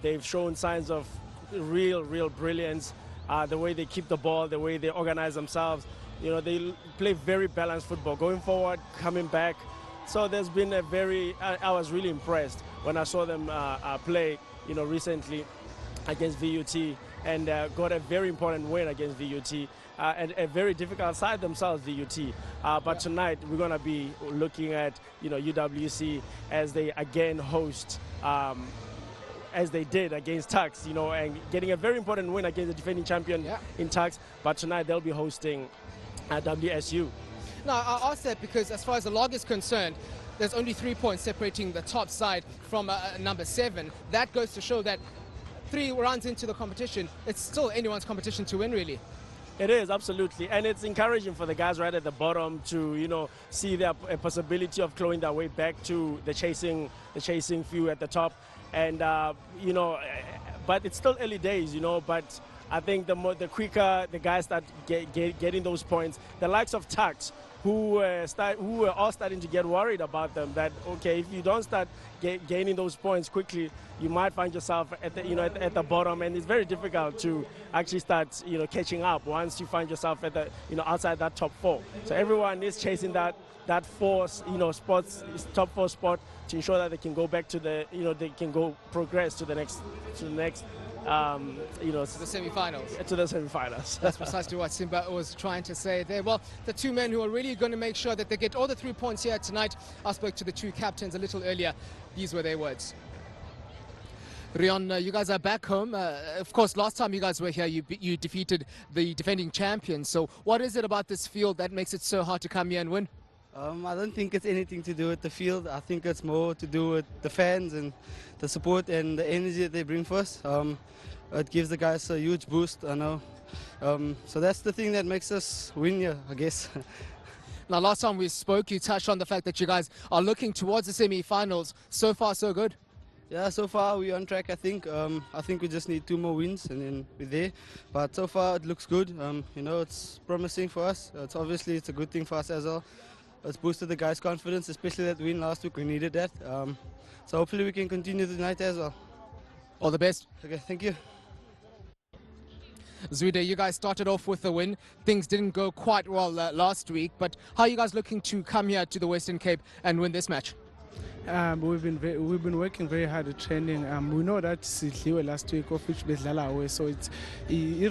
they've shown signs of real brilliance. The way they keep the ball, the way they organize themselves. They play very balanced football, going forward, coming back. So there's been I was really impressed when I saw them play, recently against VUT, and got a very important win against VUT, and a very difficult side themselves, VUT. But tonight we're going to be looking at, UWC as they again host, as they did against Tuks, and getting a very important win against the defending champion in Tuks. But tonight they'll be hosting WSU. Now, I asked that because as far as the log is concerned, there's only 3 points separating the top side from number 7. That goes to show that 3 rounds into the competition, it's still anyone's competition to win, really. It is, absolutely. And it's encouraging for the guys right at the bottom to, see a possibility of clawing their way back to the chasing few at the top. And, but it's still early days, but I think the quicker the guys start getting those points, the likes of Tuks, who are all starting to get worried about them, that, okay, if you don't start gaining those points quickly, you might find yourself at the, at the bottom, and it's very difficult to actually start, catching up once you find yourself at the, outside that top 4. So everyone is chasing that top 4 spot to ensure that they can go back to the, they can progress to the next, to the semi-finals. To the semi-finals. That's precisely what Simba was trying to say there. Well, the 2 men who are really going to make sure that they get all the 3 points here tonight. I spoke to the 2 captains a little earlier. These were their words. Rion, you guys are back home. Of course, last time you guys were here, you defeated the defending champions. So what is it about this field that makes it so hard to come here and win? I don't think it's anything to do with the field. I think it's more to do with the fans and the support and the energy that they bring for us. It gives the guys a huge boost, I know. So that's the thing that makes us win here, I guess. Now, last time we spoke, you touched on the fact that you guys are looking towards the semi-finals. So far, so good? Yeah, so far we're on track, I think. I think we just need 2 more wins and then we're there. But so far it looks good. It's promising for us. It's a good thing for us as well. It's boosted the guys' confidence, especially that win last week. We needed that. So hopefully we can continue tonight as well. All the best. Okay, thank you. Zwide, you guys started off with a win. Things didn't go quite well last week, but how are you guys looking to come here to the Western Cape and win this match? We've been working very hard at training. We know that Sidliwe last week, of which bedlala away, so it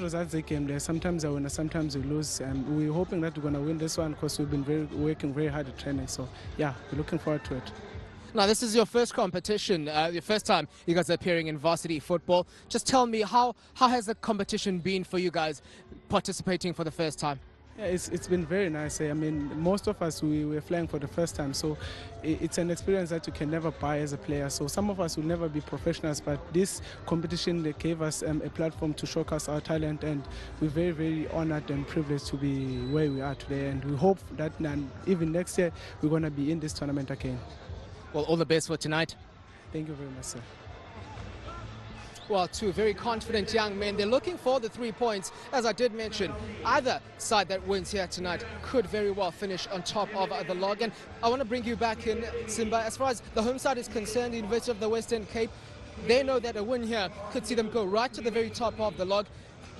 results a game there. Sometimes I win, sometimes we lose. We're hoping that we're going to win this one because we've been working very hard at training. So yeah, we're looking forward to it. Now, this is your first competition, your first time you guys are appearing in varsity football. Just tell me, how has the competition been for you guys participating for the first time? Yeah, it's been very nice. I mean, most of us, we were flying for the first time, so it's an experience that you can never buy as a player. So some of us will never be professionals, but this competition, they gave us a platform to showcase our talent, and we're very, very honored and privileged to be where we are today. And we hope that even next year, we're going to be in this tournament again. Well, all the best for tonight. Thank you very much, sir. Well, 2 very confident young men. They're looking for the 3 points. As I did mention, either side that wins here tonight could very well finish on top of the log. And I want to bring you back in, Simba. As far as the home side is concerned, the University of the Western Cape, they know that a win here could see them go right to the very top of the log.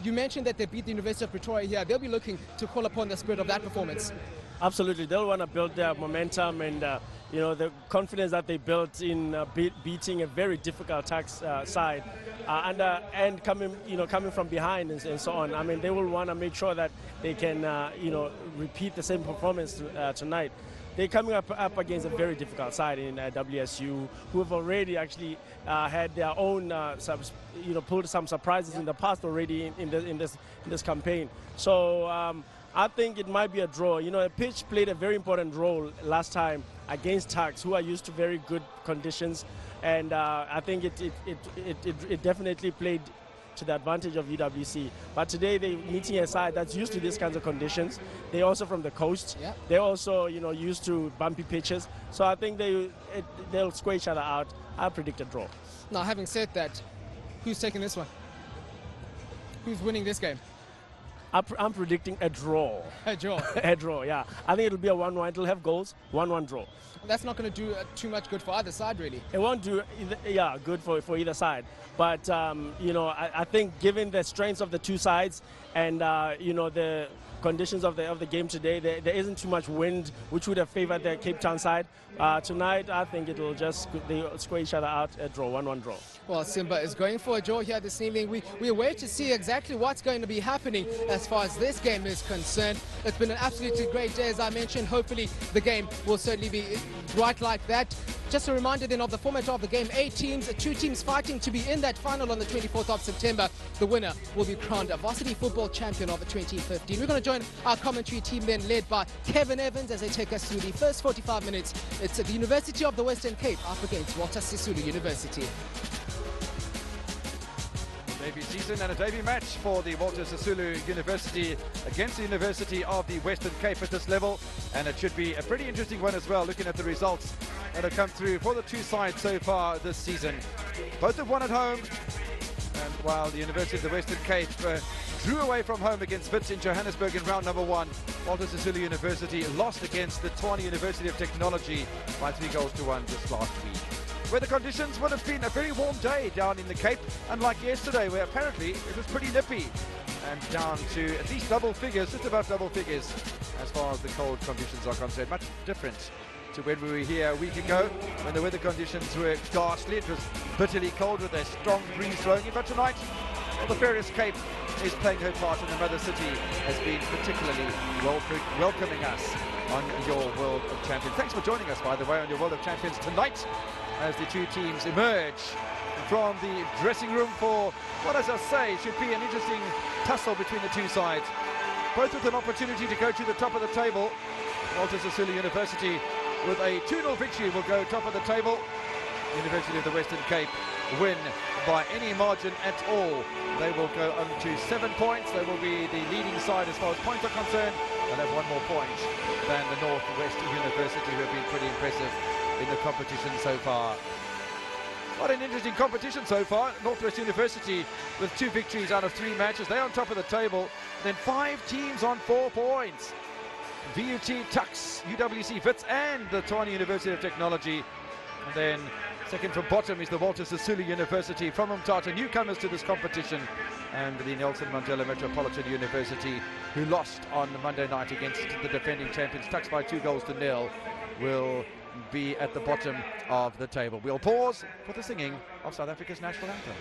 You mentioned that they beat the University of Pretoria here. They'll be looking to call upon the spirit of that performance. Absolutely. They'll want to build their momentum and the confidence that they built in beating a very difficult Tuks side, and coming from behind and so on. I mean, they will want to make sure that they can repeat the same performance tonight. They're coming up against a very difficult side in WSU, who have already actually had their own pulled some surprises in the past already in this campaign. So I think it might be a draw. A pitch played a very important role last time against Tuks, who are used to very good conditions, and I think it definitely played to the advantage of UWC. But today they're meeting a side that's used to these kinds of conditions. They're also from the coast. Yeah. They're also used to bumpy pitches. So I think they'll square each other out. I predict a draw. Now, having said that, who's taking this one? Who's winning this game? I'm predicting a draw. A draw. A draw, yeah. I think it'll be a 1-1. It'll have goals. 1-1 draw. That's not going to do too much good for either side, really. It won't do, good for either side. But, I think given the strengths of the two sides and, the conditions of the game today, there isn't too much wind, which would have favored the Cape Town side. Tonight, I think they'll score each other out, a draw, 1-1 draw. Well, Simba is going for a draw here this evening. We wait to see exactly what's going to be happening as far as this game is concerned. It's been an absolutely great day, as I mentioned. Hopefully, the game will certainly be right like that. Just a reminder then of the format of the game. 8 teams, 2 teams fighting to be in that final on the 24th of September. The winner will be crowned a varsity football champion of 2015. We're going to join our commentary team then, led by Kevin Evans, as they take us through the first 45 minutes. It's at the University of the Western Cape up against Walter Sisulu University. Debut season and a debut match for the Walter Sisulu University against the University of the Western Cape at this level, and it should be a pretty interesting one as well, looking at the results that have come through for the two sides so far this season. Both have won at home, and while the University of the Western Cape drew away from home against Wits in Johannesburg in round number 1, Walter Sisulu University lost against the Tshwane University of Technology by 3-1 this last week. Weather conditions would have been a very warm day down in the Cape, unlike yesterday where apparently it was pretty nippy and down to at least double figures, just about double figures as far as the cold conditions are concerned. Much different to when we were here a week ago when the weather conditions were ghastly. It was bitterly cold with a strong breeze blowing in, but tonight, well, the Furious Cape is playing her part, and the Mother City has been particularly welcoming us on your World of Champions. Thanks for joining us, by the way, on your World of Champions tonight, as the two teams emerge from the dressing room for what, as I say, should be an interesting tussle between the two sides. Both with an opportunity to go to the top of the table. Walter Sisulu University with a 2-0 victory will go top of the table. University of the Western Cape win by any margin at all. They will go on to 7 points. They will be the leading side as far as points are concerned. They'll have 1 more point than the Northwest University, who have been pretty impressive in the competition so far. What an interesting competition so far. Northwest University with 2 victories out of 3 matches. They're on top of the table. Then 5 teams on 4 points. VUT, Tux, UWC, Wits and the Tshwane University of Technology. And then second from bottom is the Walter Sisulu University from Umtata, newcomers to this competition. And the Nelson Mandela Metropolitan University, who lost on Monday night against the defending champions, Tux by 2-0, will be at the bottom of the table. We'll pause for the singing of South Africa's national anthem.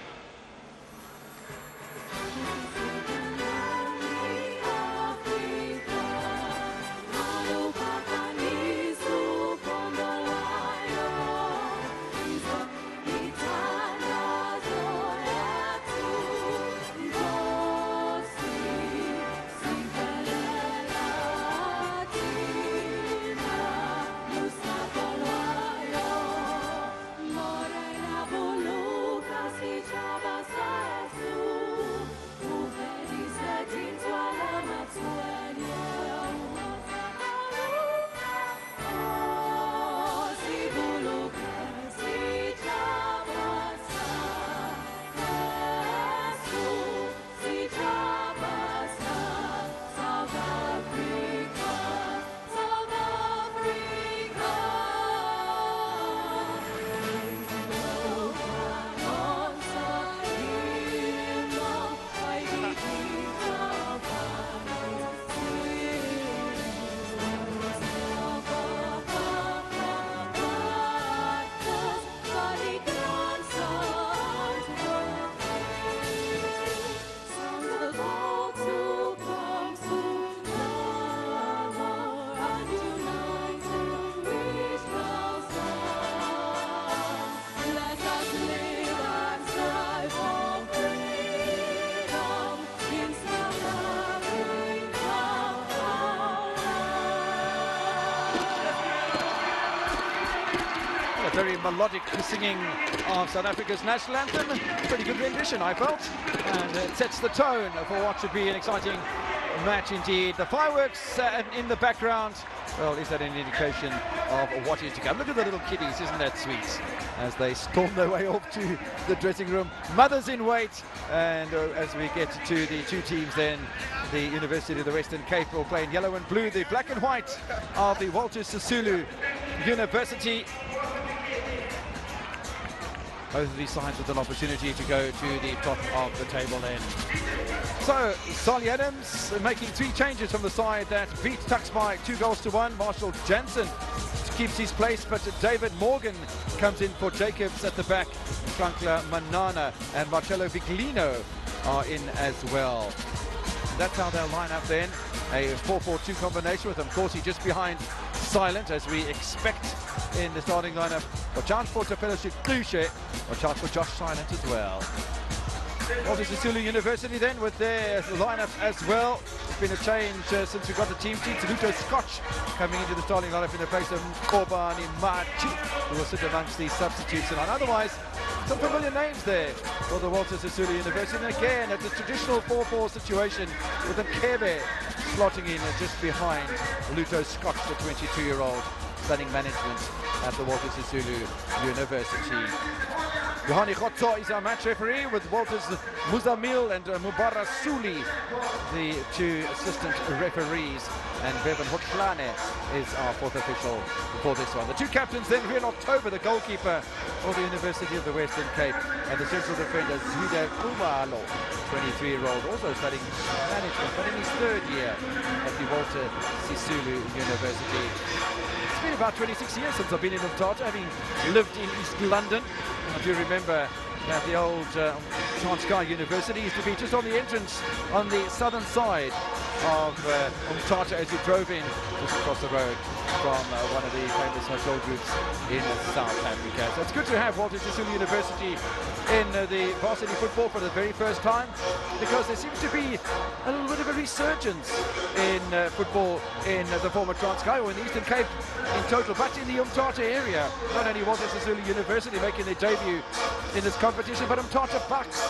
Very melodic singing of South Africa's national anthem. Pretty good rendition, I felt. And it sets the tone for what should be an exciting match indeed. The fireworks in the background Well, is that an indication of what is to come? Look at the little kiddies, isn't that sweet? As they storm their way off to the dressing room. Mothers in wait. And as we get to the two teams then, the University of the Western Cape will play in yellow and blue. The black and white of the Walter Sisulu University. Both of these sides with an opportunity to go to the top of the table then. So, Solly Adams making 3 changes from the side that beat Tuks by 2-1. Marshall Jansen keeps his place, but David Morgan comes in for Jacobs at the back. Frankla Manana and Marcello Viglino are in as well. That's how they'll line up then. A 4-4-2 combination with Mkosi just behind Silent, as we expect in the starting lineup. A chance for Tapela Shiklushe, a chance for Josh Silent as well. Walter Sisulu University then with their lineup as well. There's been a change since we got the team sheets. Luto Scotch coming into the starting lineup in the place of Kobani Machi, who will sit amongst the substitutes tonight. Otherwise, some familiar names there for the Walter Sisulu University. And again, it's a traditional 4-4 situation with Nkebe slotting in just behind Luto Scotch, the 22-year-old, studying management at the Walter Sisulu University. Yohani Khotso is our match referee, with Walter's Muzamil and Mubarak Suli, the 2 assistant referees, and Bevan Hotlane is our 4th official for this one. The 2 captains then, in October, the goalkeeper for the University of the Western Cape, and the central defender Zuda Kumalo, 23-year-old, also studying management, but in his 3rd year at the Walter Sisulu University. It's been about 26 years since I've been in Umtata, having lived in East London. I do remember that the old Transkei University used to be just on the entrance on the southern side of Umtata as you drove in just across the road from one of the famous hotel groups in South Africa. So it's good to have Walter Sisulu University in the varsity football for the very first time, because there seems to be a little bit of a resurgence in football in the former Transkei or in the Eastern Cape in total, but in the Umtata area. Not only Walter Sisulu University making their debut in this competition, but Umtata Bucks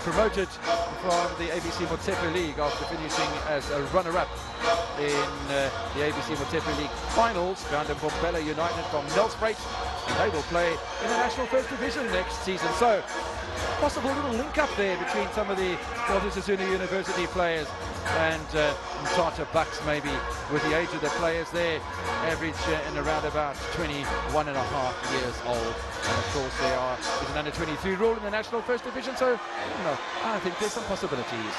promoted from the ABC Motsepe League after finishing as a runner-up in the ABC Motsepe League finals, found in Bombela United from Nelspruit, and they will play in the National First Division next season. So, possible little link up there between some of the Walter Sisulu University players and Umtata Bucks, maybe, with the age of the players there, average in around about 21 and a half years old. And of course there is an under-23 rule in the National First Division, so I think there's some possibilities.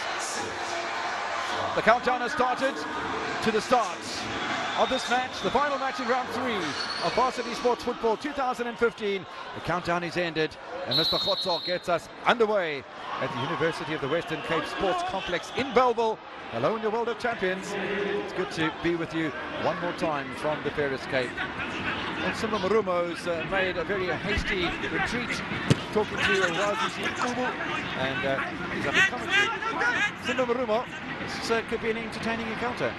The countdown has started to the start of this match, the final match in round 3 of Varsity Sports Football 2015. The countdown is ended, and Mr. Khotso gets us underway at the University of the Western Cape Sports Complex in Bellville. Hello in the world of champions. It's good to be with you one more time from the Ferris Cape. And Simba Marumo's made a very hasty retreat, talking to Razi Kubu, and he's up in commentary. Simba Marumo, this could be an entertaining encounter.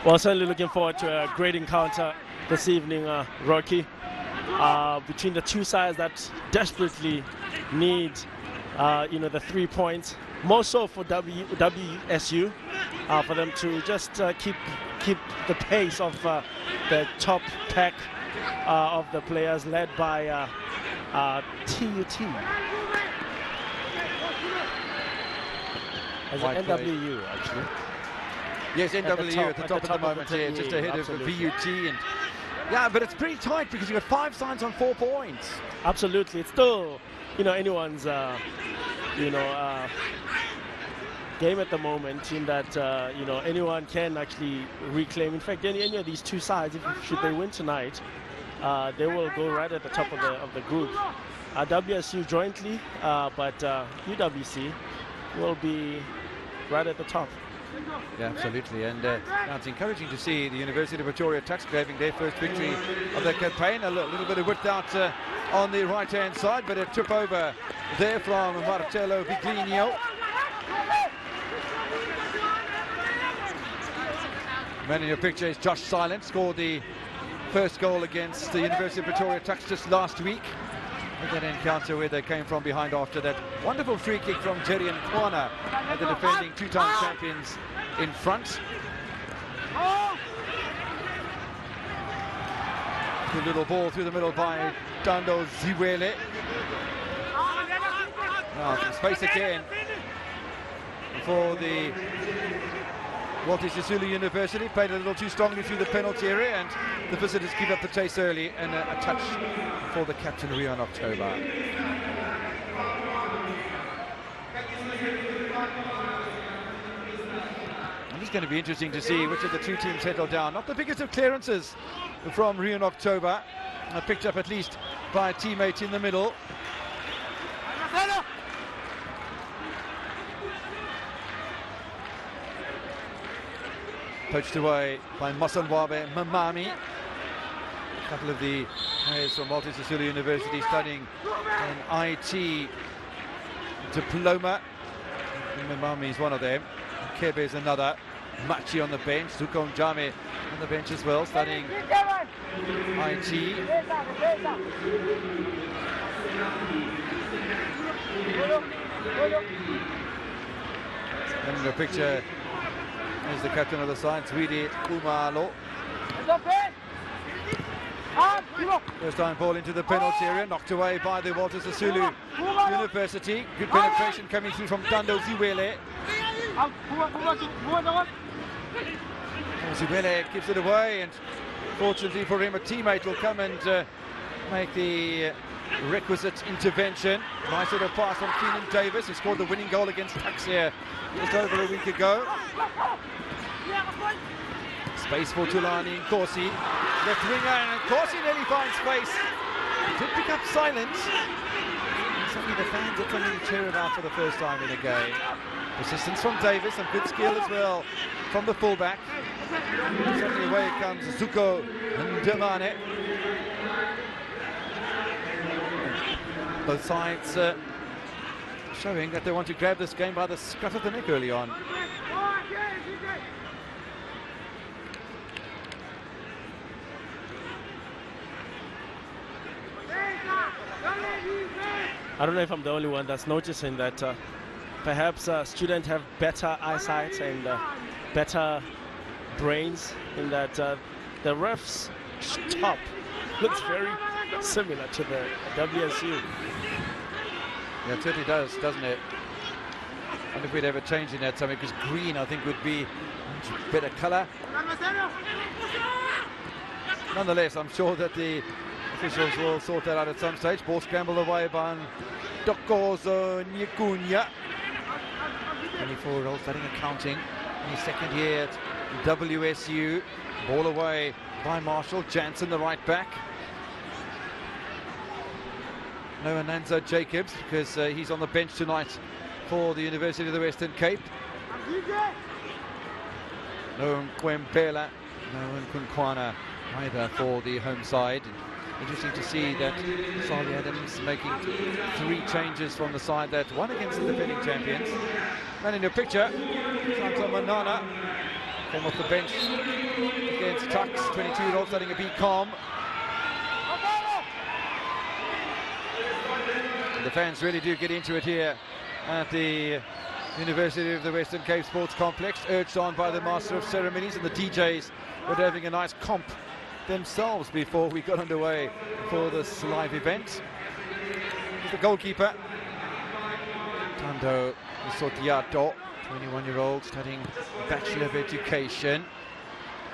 Well, certainly looking forward to a great encounter this evening, Rocky, between the 2 sides that desperately need, the 3 points. More so for WSU, for them to just keep the pace of the top pack of the players led by TUT. As an NWU, actually. Yes, NWU at the top of the moment here, just ahead of VUT. And yeah, but it's pretty tight because you've got 5 sides on 4 points. Absolutely. It's still, anyone's, game at the moment, in that, anyone can actually reclaim. In fact, any of these 2 sides, should they win tonight, they will go right at the top of the group. WSU jointly, but UWC will be right at the top. Yeah, absolutely, and now it's encouraging to see the University of Pretoria Tuks grabbing their first victory of their campaign. A little bit of width out on the right-hand side, but a trip over there from Marcello Viglino. Man in your picture is Josh Silent, scored the first goal against the University of Pretoria Tuks just last week. With that encounter where they came from behind after that wonderful free kick from Jerry and Kwana, the defending 2-time champions in front. Good little ball through the middle by Dando Ziwele. Now some space again for the Walter Sisulu University. Played a little too strongly through the penalty area, and the visitors keep up the chase early, and a touch for the captain, Rion October. And it's going to be interesting to see which of the two teams settle down. Not the biggest of clearances from Rion October. Picked up at least by a teammate in the middle. Poached away by Masanwabe Mamami. A couple of the players from Walter Sisulu University studying an IT diploma. Mamami is one of them. Kebe is another. Machi on the bench. Zuko Njame on the bench as well, studying IT. And in the picture is the captain of the side, Zwidi Kumalo. First time ball into the penalty area, knocked away by the Walter Sisulu University. Good penetration coming through from Dando Ziwele. Ziwele gives it away, and fortunately for him, a teammate will come and make the requisite intervention. Nice little pass from Keenan Davis, who scored the winning goal against Taxia just over a week ago. Space for Tulani Nkosi, left winger, and Nkosi nearly finds space. He did pick up silence. Something the fans are coming to cheer about for the first time in a game. Persistence from Davis, and good skill as well from the fullback. Suddenly away comes Zuko Ndemane. Both sides showing that they want to grab this game by the scruff of the neck early on. I don't know if I'm the only one that's noticing that perhaps students have better eyesight and better brains, in that the ref's stop looks very similar to the WSU. Yeah, it certainly does, doesn't it? I wonder if we'd ever change in that something, because green, I think, would be a better colour. Nonetheless, I'm sure that the officials will sort that out at some stage. Ball scrambled away by Dokozo Nyekunya. 24-year-old studying accounting in his second year at WSU. Ball away by Marshall. Jansen, the right back. No Ananza Jacobs, because he's on the bench tonight for the University of the Western Cape. No Nkwempela, no Nkunkwana either for the home side. Interesting to see that Sali Adams making 3 changes from the side that won against the defending champions. And in the picture, Santa Manana came off the bench against Tux, 22-year-old studying a BCom. The fans really do get into it here at the University of the Western Cape Sports Complex, urged on by the Master of Ceremonies, and the DJs were having a nice comp themselves before we got underway for this live event. Here's the goalkeeper, Tando Sotiato, 21-year-old studying Bachelor of Education.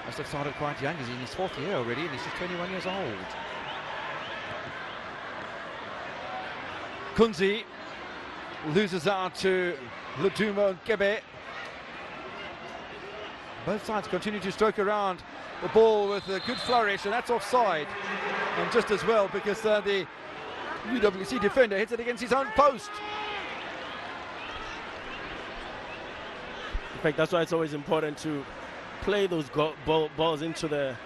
Must have started quite young, he's in his 4th year already, and he's just 21 years old. Kunzi loses out to Ludumo Nkebe. Both sides continue to stroke around the ball with a good flourish, and that's offside. And just as well, because the UWC defender hits it against his own post. In fact, that's why it's always important to play those balls into the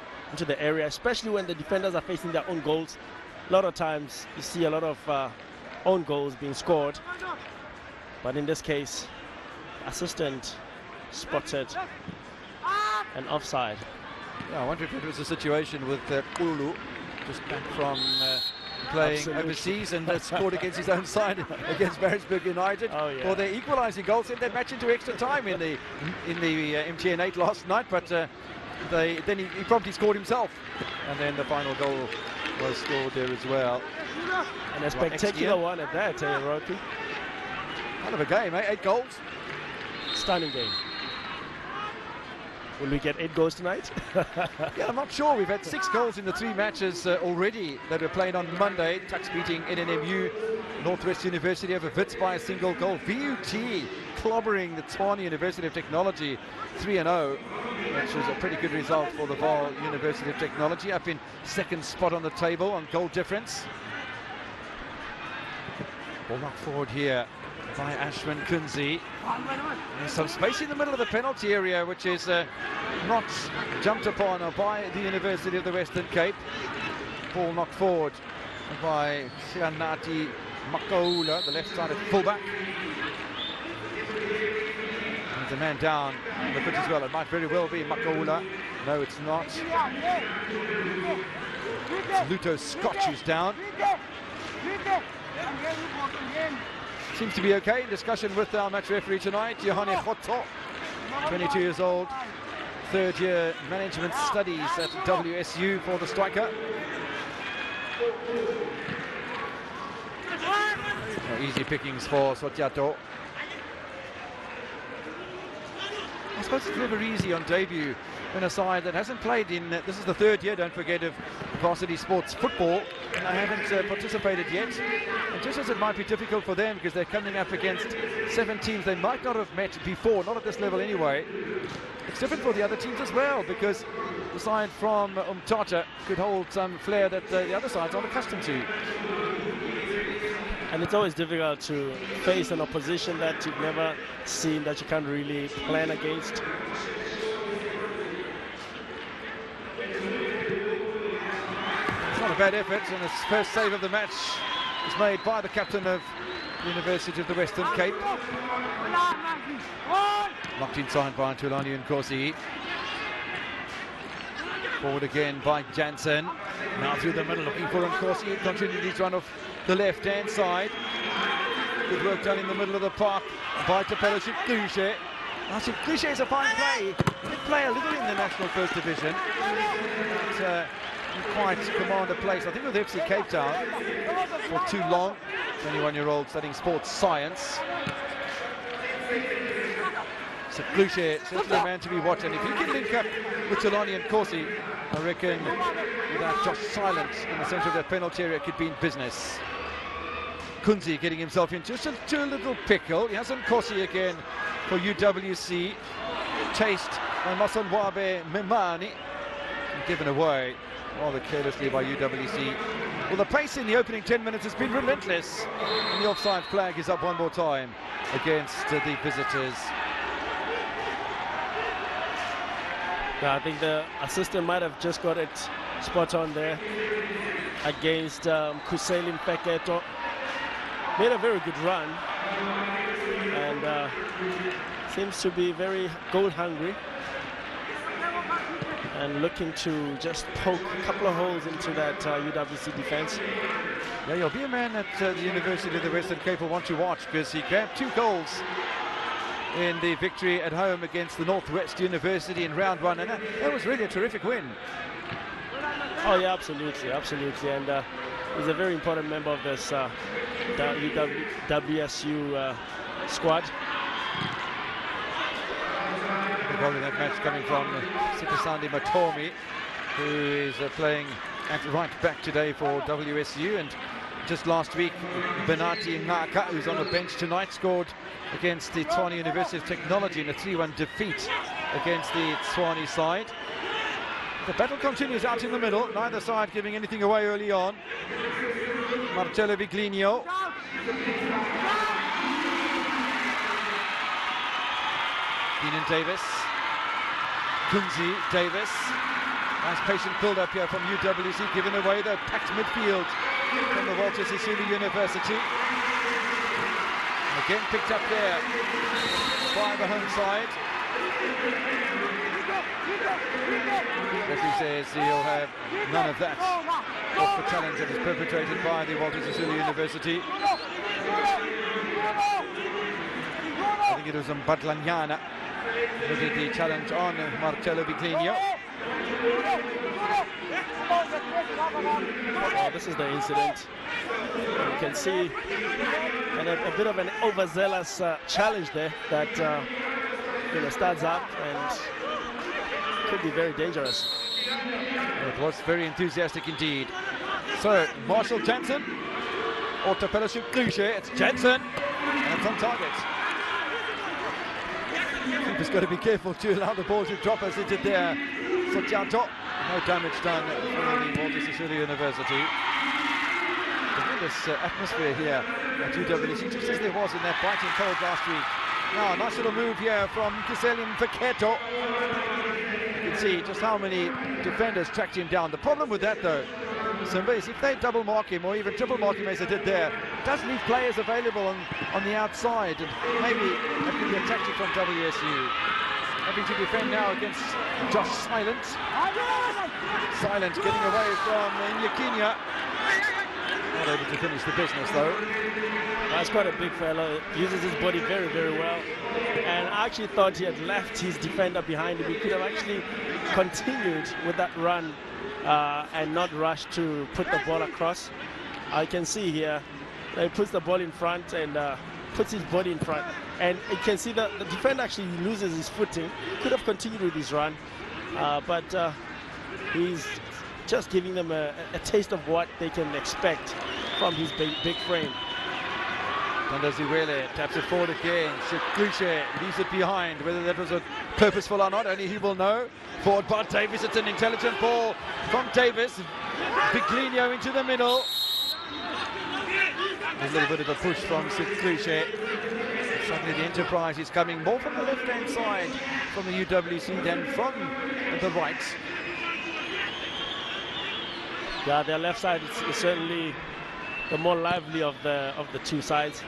area, especially when the defenders are facing their own goals. A lot of times you see a lot of own goals being scored, but in this case, assistant spotted an offside. Yeah, I wonder if it was a situation with Ulu, just back from playing overseas, and scored against his own side against Maritzburg United for their equalising goal, sent that match into extra time in the MTN 8 last night, but then he promptly scored himself, and then the final goal was scored there as well. And a spectacular one at that, Rocky. Kind of a game, eh? 8 goals. Stunning game. Will we get 8 goals tonight? Yeah, I'm not sure. We've had 6 goals in the 3 matches already that were played on Monday. Tuks beating NNMU, Northwest University over Wits by a single goal. VUT clobbering the Tshwane University of Technology 3-0, which is a pretty good result for the Vaal University of Technology, up in 2nd spot on the table on goal difference. Ball knocked forward here by Ashwin Kunzi. There's some space in the middle of the penalty area, which is not jumped upon by the University of the Western Cape. Ball knocked forward by Sianati Makaula, the left-sided fullback. There's a man down on the pitch as well. It might very well be Makaula. No, it's not. It's Luto Scotch who's down. Seems to be okay in discussion with our match referee tonight, Johanne Khotto, 22 years old, 3rd year management studies at WSU for the striker. No easy pickings for Sotiato. I suppose it's never easy on debut in a side that hasn't played in, this is the 3rd year, don't forget, of varsity sports football. And they haven't participated yet. And just as it might be difficult for them because they're coming up against 7 teams they might not have met before, not at this level anyway, it's different for the other teams as well, because the side from Umtata could hold some flair that the other sides aren't accustomed to. And it's always difficult to face an opposition that you've never seen, that you can't really plan against. It's not a bad effort, and the first save of the match is made by the captain of the University of the Western Cape. Locked inside by Tulani Nkosi. Forward again by Jansen. Now through the middle, looking for Nkosi. Continuing his run off the left-hand side. Good work done in the middle of the park by Tapelo Shiklushe. Now Shiklushe is a fine play. Did play a little in the National First Division. But, quite command a place, I think, with FC Cape Town for too long. 21-year-old studying sports science. So Shiklushe, certainly a man to be watched. And if he can link up with Tulani and Corsi, I reckon without Josh Silent in the centre of that penalty area, it could be in business. Kunzi getting himself into a little pickle. Yasin Kosi again for UWC. Chased by Masanwabe Memani. Given away rather carelessly by UWC. Well, the pace in the opening 10 minutes has been relentless. And the offside flag is up one more time against the visitors. Yeah, I think the assistant might have just got it spot on there against Kuselim Peketo. Made a very good run and seems to be very goal hungry and looking to just poke a couple of holes into that UWC defense. Yeah, you'll be a man that the University of the Western Cape will want to watch, because he grabbed 2 goals in the victory at home against the Northwest University in round 1, and that was really a terrific win. Oh yeah, absolutely, absolutely, and he's a very important member of this WSU squad. The goal in that match coming from Sitasandi Matomi, who is playing at right back today for WSU, and just last week Benati Ngaka, who's on the bench tonight, scored against the Tshwane University of Technology in a 3-1 defeat against the Tshwane side. The battle continues out in the middle, neither side giving anything away early on. Marcello Viglino. Keenan Davis. Kunzi Davis. Nice patient build-up here from UWC, giving away the packed midfield from the Walter Sisulu University. And again picked up there by the home side. Referee says he'll have none of that off the challenge that is perpetrated by the Walter Sisulu University. I think it was Mbatlanyana who did the challenge on Marcello Viglino. Oh, this is the incident. You can see and a bit of an overzealous challenge there that starts up and could be very dangerous. It was very enthusiastic indeed. So Marshall Jansen, Ortopedische Kluge, it's Jansen, and it's on target. Keeper's got to be careful to allow the ball to drop as it did there. Sotiato, no damage done for the Walter Sisulu University. Tremendous atmosphere here at UWC, just as there was in that biting cold last week. Now, nice little move here from Kiselian Feketo. You can see just how many defenders tracked him down. The problem with that, though, Simba, is if they double mark him or even triple mark him as they did there, it does leave players available on the outside, and maybe that could be a tactic from WSU. Having to defend now against Josh Silent. Silent getting away from Nyakinya. Not able to finish the business, though. That's quite a big fellow. Uses his body very, very well. And I actually thought he had left his defender behind him. He could have actually continued with that run and not rushed to put the ball across. I can see here he puts the ball in front and puts his body in front. And you can see that the defender actually loses his footing. Could have continued with his run, but he's just giving them a taste of what they can expect from his big frame. Tandaziwele taps it forward again. Siklushe leaves it behind. Whether that was a purposeful or not, only he will know. Forward by Davis. It's an intelligent ball from Davis. Biglinho into the middle. A little bit of a push from Siklushe. Suddenly the Enterprise is coming more from the left-hand side from the UWC than from the right. Yeah, their left side is certainly the more lively of the two sides.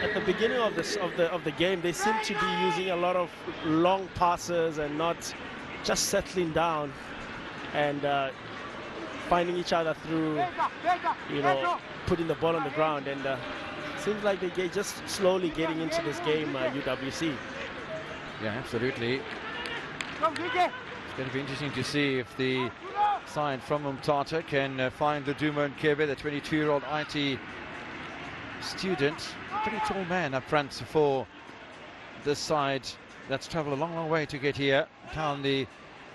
At the beginning of the game, they seem to be using a lot of long passes and not just settling down and finding each other through, putting the ball on the ground. And seems like they're just slowly getting into this game, UWC. Yeah, absolutely. It's going to be interesting to see if the side from Umtata can find the Dumo Nkebe, the 22-year-old IT student. Pretty tall man up front for this side that's travelled a long, long way to get here down the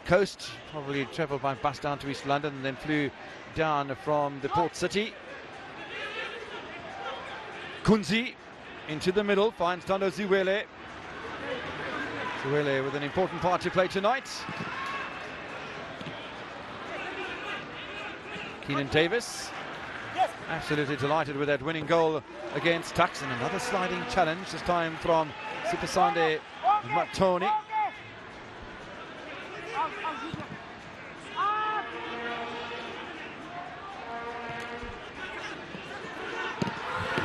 coast. Probably travelled by bus down to East London and then flew down from the port city. Kunzi into the middle, finds Tando Ziwele. Ziwele with an important part to play tonight. Keenan Davis, absolutely delighted with that winning goal against Tuks, and another sliding challenge, this time from Sipasande Matoni.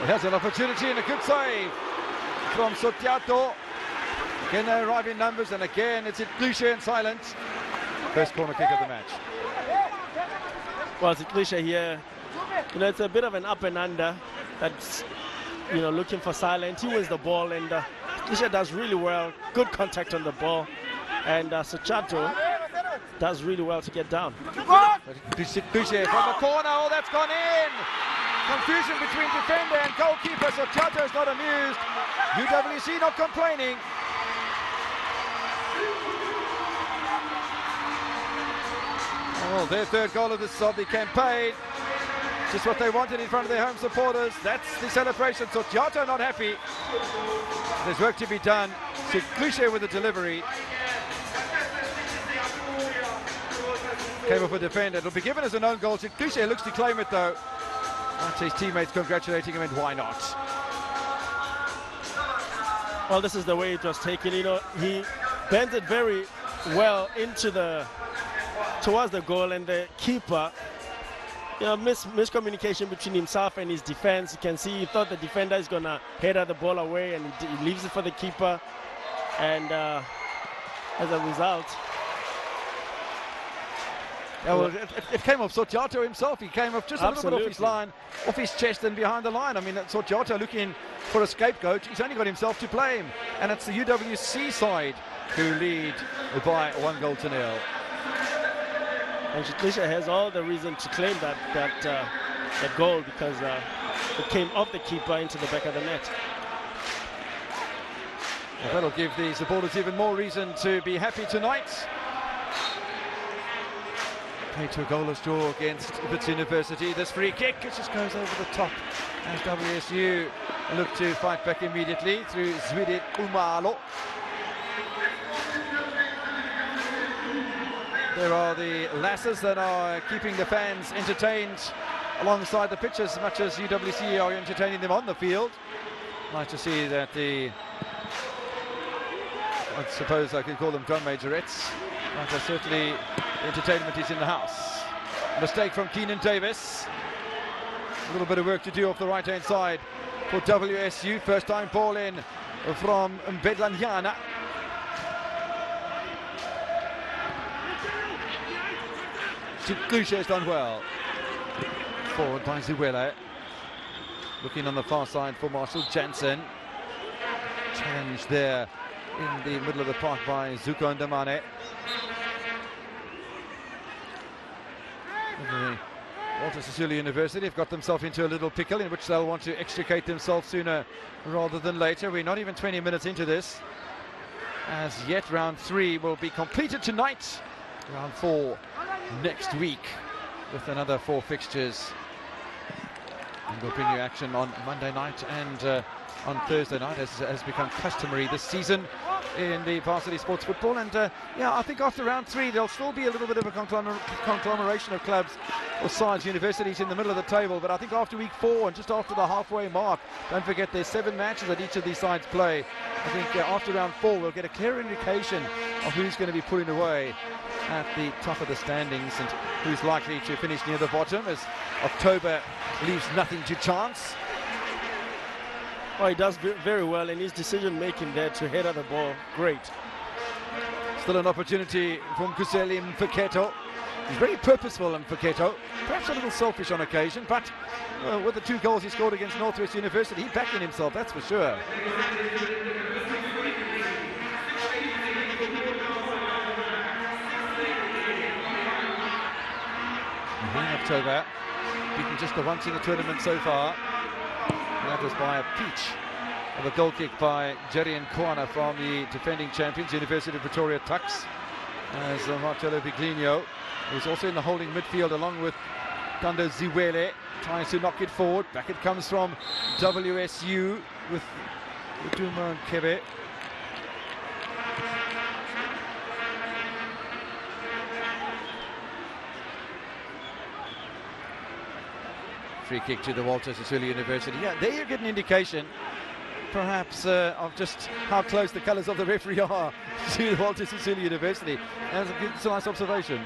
There's an opportunity and a good save from Sotiato. Again, they arrive in numbers, and again it's Siklushe and Silent. First corner kick of the match. Well, Siklushe here, it's a bit of an up and under. That's, looking for Silent. He wins the ball, and Siklushe does really well. Good contact on the ball, and Sotiato does really well to get down. Siklushe from the corner. Oh, that's gone in. Confusion between defender and goalkeeper. Sotiato is not amused. UWC not complaining. Well, their third goal of the campaign. Just what they wanted in front of their home supporters. That's the celebration. Sotiato not happy. There's work to be done. Siklushe with the delivery. Came off a defender. It'll be given as an own goal. Siklushe looks to claim it though. That's his teammates congratulating him, and why not? Well, this is the way it was taken. He bends it very well towards the goal, and the keeper, miscommunication between himself and his defense. You can see he thought the defender is gonna header the ball away, and he leaves it for the keeper, and as a result, Yeah, well, it came off Sotiato himself. He came off just a little bit off his line, off his chest and behind the line. I mean, Sotiato looking for a scapegoat. He's only got himself to blame. And it's the UWC side who lead by 1-0. And Shiklisha has all the reason to claim that goal, because it came off the keeper into the back of the net. Well, that'll give the supporters even more reason to be happy tonight. Play to a goalless draw against Wits University. This free kick, it just goes over the top as WSU look to fight back immediately through Zwide Umalo. There are the lasses that are keeping the fans entertained alongside the pitch as much as UWC are entertaining them on the field. Nice to see that I suppose I could call them drum majorettes, but certainly entertainment is in the house. Mistake from Keenan Davis. A little bit of work to do off the right-hand side for WSU. First time ball in from Bedlanyana. Gusha has done well. Forward by Ziwele. Looking on the far side for Marshall Jansen. Challenge there in the middle of the park by Zuko Ndamane. Walter Sisulu University have got themselves into a little pickle in which they'll want to extricate themselves sooner rather than later. We're not even 20 minutes into this. As yet, round 3 will be completed tonight. Round 4 next week with another 4 fixtures. And we'll bring you action on Monday night and on Thursday night, as has become customary this season in the varsity sports football. And yeah, I think after round 3 there'll still be a little bit of a conglomeration of clubs or sides, universities in the middle of the table. But I think after week 4 and just after the halfway mark, don't forget there's 7 matches that each of these sides play. I think after round 4 we'll get a clear indication of who's going to be pulling away at the top of the standings and who's likely to finish near the bottom, as October leaves nothing to chance. Oh, he does very well in his decision making there to head at the ball. Great. Still an opportunity from Kuseli Mfeketo. He's very purposeful, Mfeketo. Perhaps a little selfish on occasion, but with the 2 goals he scored against Northwest University, he's backing himself, that's for sure. In October, beaten just the once in the tournament so far. And that was by a peach of a goal kick by Jerry Nkwana from the defending champions, University of Pretoria Tuks, as Marcelo Biglino, who's also in the holding midfield along with Tando Ziwele, tries to knock it forward. Back it comes from WSU with Uduma Nkebe. Free kick to the Walter Sisulu University. Yeah, there you get an indication, perhaps, of just how close the colours of the referee are to the Walter Sisulu University. That's a nice observation.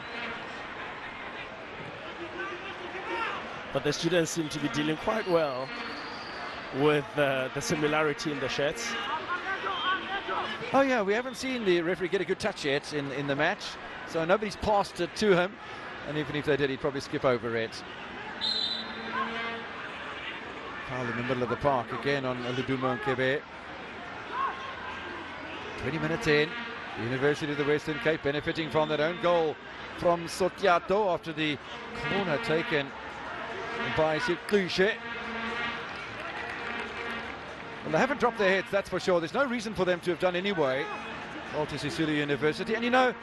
But the students seem to be dealing quite well with the similarity in the shirts. Oh yeah, we haven't seen the referee get a good touch yet in the match, so nobody's passed it to him, and even if they did, he'd probably skip over it. Foul in the middle of the park again on Luduma Nkebe. 20 minutes in, University of the Western Cape benefiting from that own goal from Sotiato after the corner taken by Siklushe. Well, they haven't dropped their heads, that's for sure. There's no reason for them to have done anyway. Walter Sisulu University, and you know,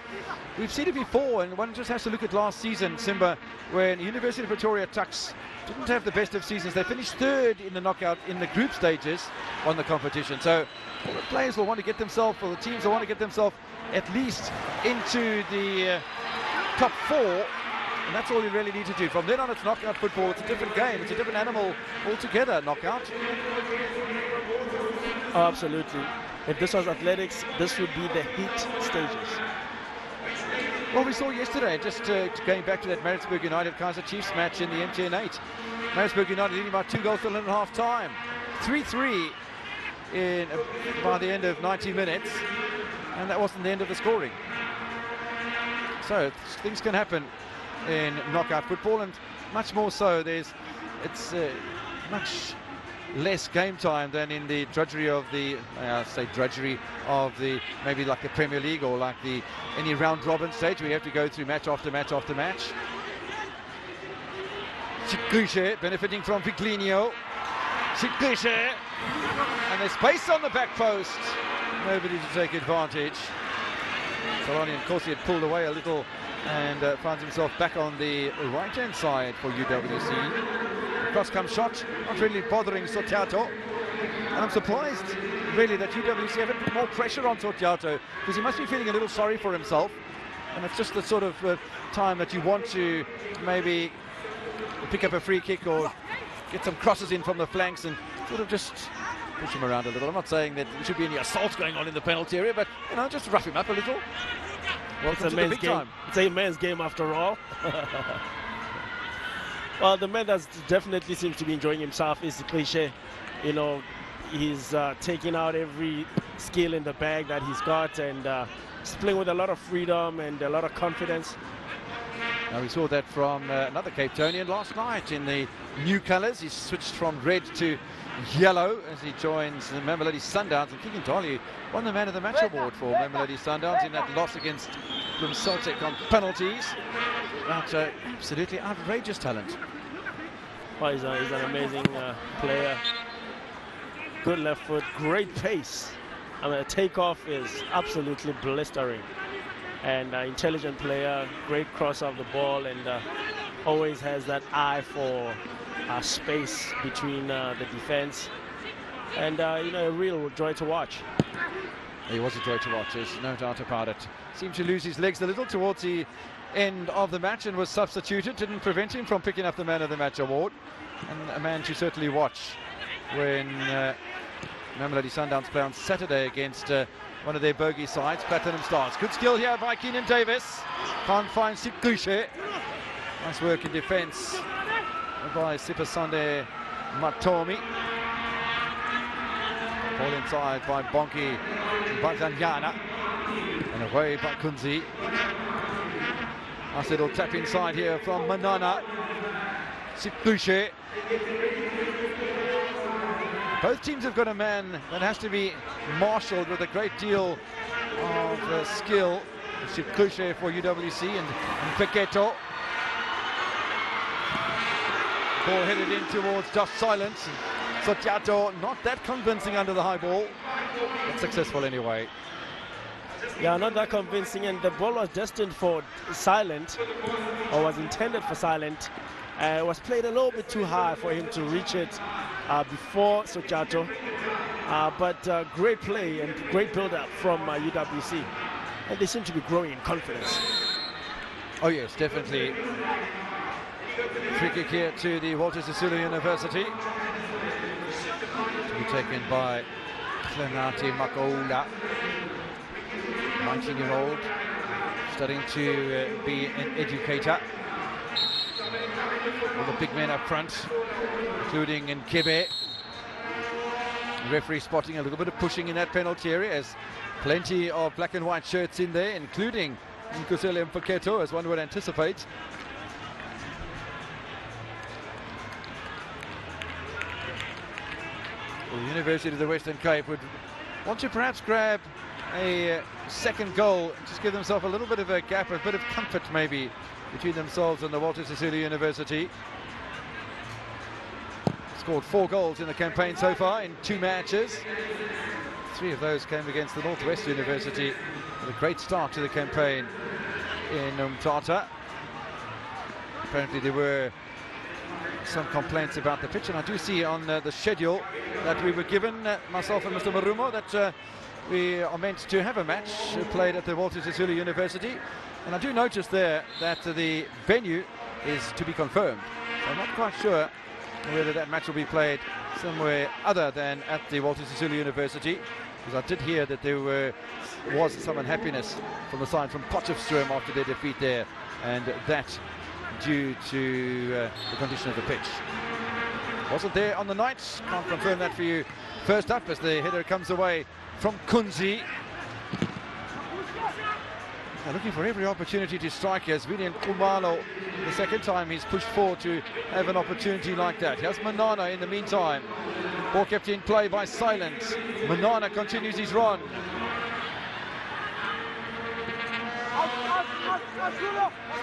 we've seen it before, and one just has to look at last season, Simba, when University of Pretoria Tuks didn't have the best of seasons. They finished 3rd in the knockout in the group stages on the competition. So all the players will want to get themselves, or the teams will want to get themselves at least into the top 4, and that's all you really need to do. From then on, it's knockout football. It's a different game. It's a different animal altogether, knockout. Oh, absolutely. If this was athletics, this would be the heat stages. Well, we saw yesterday, just going back to that Maritzburg United Kaizer Chiefs match in the MTN 8. Maritzburg United leading by 2 goals to 1 half time. 3-3 by the end of 90 minutes, and that wasn't the end of the scoring. So things can happen in knockout football, and much more so. It's much less game time than in the drudgery of the, maybe like the Premier League or like any round robin stage where you have to go through match after match after match. Siklishe benefiting from Viglinho. Siklishe, and there's space on the back post. Nobody to take advantage. Solani, of course, he had pulled away a little and finds himself back on the right-hand side for UWC. Cross-come shot, not really bothering Sotiato. And I'm surprised, really, that UWC haven't put more pressure on Sotiato, because he must be feeling a little sorry for himself. And it's just the sort of time that you want to maybe pick up a free kick or get some crosses in from the flanks and sort of just push him around a little. I'm not saying that there should be any assault going on in the penalty area, but, you know, just rough him up a little. Welcome to the big time. It's a men's game after all. Well, the man that definitely seems to be enjoying himself is the Cliche. You know, he's taking out every skill in the bag that he's got, and he's playing with a lot of freedom and a lot of confidence. Now, we saw that from another Cape Townian last night in the new colours. He switched from red to yellow as he joins the Mamelodi Sundowns, and Kikintali won the Man of the Match award for Mamelodi Sundowns in that loss against Celtic on penalties. But absolutely outrageous talent. Well, he's an amazing player. Good left foot, great pace. I mean, the takeoff is absolutely blistering. And intelligent player, great cross of the ball, and always has that eye for space between the defense. And, you know, a real joy to watch. He was a joy to watch, there's no doubt about it. Seemed to lose his legs a little towards the end of the match and was substituted. Didn't prevent him from picking up the Man of the Match award. And a man to certainly watch when Mamelodi Sundowns play on Saturday against one of their bogey sides, Platinum Stars. Good skill here by Keenan Davis. Can't find Siklishe. Nice work in defence by Sipasande Matomi. Ball inside by Bonki Bazanyana. And away by Kunzi. Nice little tap inside here from Manana. Siklishe. Both teams have got a man that has to be marshalled with a great deal of skill. Siklishe for UWC and Peketo. Ball headed in towards Just Silence. Sotiato not that convincing under the high ball, but successful anyway. Yeah, not that convincing, and the ball was destined for Silent, or was intended for Silent. It was played a little bit too high for him to reach it before Sotiato. But great play and great build-up from UWC. And they seem to be growing in confidence. Oh yes, definitely. Free kick here to the Walter Sisulu University. To be taken by Clenati Makoula. 19-year-old, studying to be an educator. All the big men up front, including Nkebe. Referee spotting a little bit of pushing in that penalty area, as plenty of black and white shirts in there, including Nkusele Mpeketo, as one would anticipate. Well, the University of the Western Cape would want to perhaps grab a second goal, just give themselves a little bit of a gap, a bit of comfort maybe between themselves and the Walter Sisulu University. Scored 4 goals in the campaign so far in 2 matches. 3 of those came against the Northwest University, with a great start to the campaign in Umtata. Apparently there were some complaints about the pitch, and I do see on the schedule that we were given, myself and Mr. Marumo, that we are meant to have a match played at the Walter Sisulu University, and I do notice there that the venue is to be confirmed. So I'm not quite sure whether that match will be played somewhere other than at the Walter Sisulu University, because I did hear that there was some unhappiness from the side from Potchefstroom after their defeat there, and that due to the condition of the pitch. Wasn't there on the night, can't confirm that for you. First up as the header comes away from Kunzi. looking for every opportunity to strike as William Kumalo, the second time he's pushed forward to have an opportunity like that. Here's Manana in the meantime. Ball kept in play by Silence. Manana continues his run.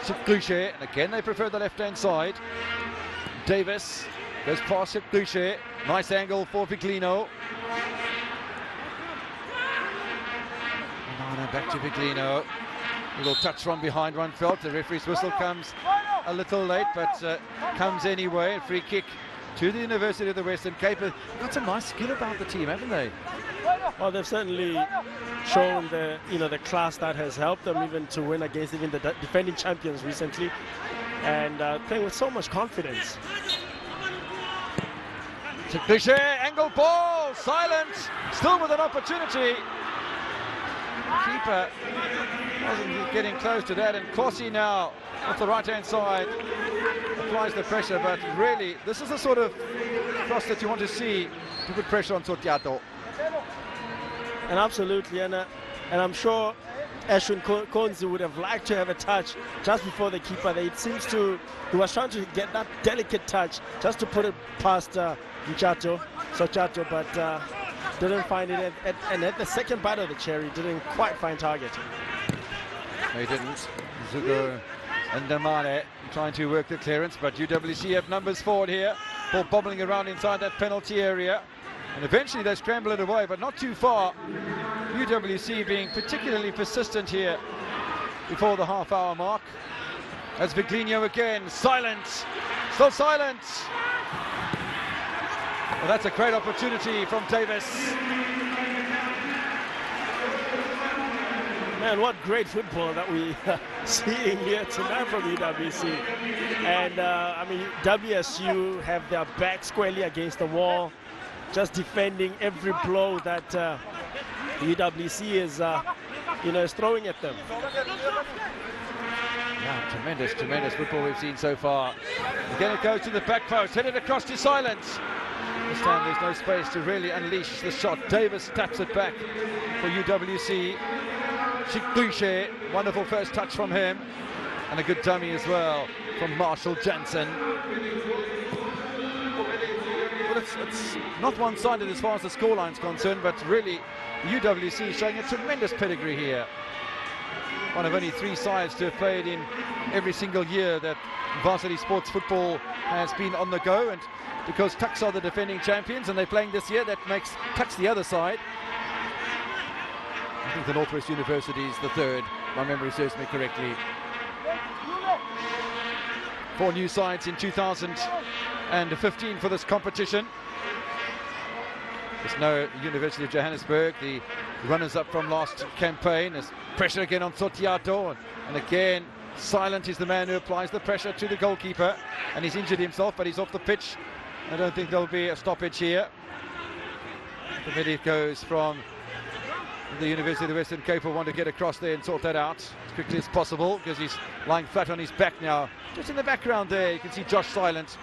Shipgushe, and again they prefer the left-hand side. Davis goes past Shipgushe. Nice angle for Viglino. Manana back to Viglino. Little touch from behind, one felt. The referee's whistle comes a little late, but comes anyway. Free kick to the University of the Western Cape. They've got some nice skill about the team, haven't they? Well, they've certainly shown the class that has helped them even to win against even the defending champions recently, and playing with so much confidence. Shipgushe, angle ball, Silence, still with an opportunity. Keeper wasn't getting close to that, and Kosi now off the right-hand side applies the pressure, but really this is the sort of cross that you want to see to put pressure on Sotiato. And absolutely, and I'm sure Ashwin Konzi would have liked to have a touch just before the keeper. It seems he was trying to get that delicate touch just to put it past Sotiato, but didn't find it, and at the second bite of the cherry, didn't quite find target. No, he didn't. Zugo and Damare trying to work the clearance, but UWC have numbers forward here. Ball bobbling around inside that penalty area, and eventually they scramble it away, but not too far. UWC being particularly persistent here before the half-hour mark. As Viglino again, Silence, still Silence. Well, that's a great opportunity from Davis. Man, what great football that we are seeing here tonight from UWC. And I mean, WSU have their back squarely against the wall, just defending every blow that UWC is throwing at them. Yeah, tremendous football we've seen so far. Again, it goes to the back post, headed across to Silence. This time there's no space to really unleash the shot. Davis taps it back for UWC. Shipgushe, wonderful first touch from him, and a good dummy as well from Marshall Jansen. Well, it's not one-sided as far as the scoreline's concerned, but really UWC showing a tremendous pedigree here. One of only 3 sides to have played in every single year that varsity sports football has been on the go, and because Tuks are the defending champions and they're playing this year, that makes Tuks the other side. I think the Northwest University is the third, my memory serves me correctly. 4 new sides in 2015 for this competition. There's no University of Johannesburg, the runners-up from last campaign. There's pressure again on Sotiato, and again, Silent is the man who applies the pressure to the goalkeeper, and he's injured himself, but he's off the pitch. I don't think there'll be a stoppage here. The medic goes from the University of the Western Cape will want to get across there and sort that out as quickly as possible, because he's lying flat on his back now. Just in the background there, you can see Josh Silent,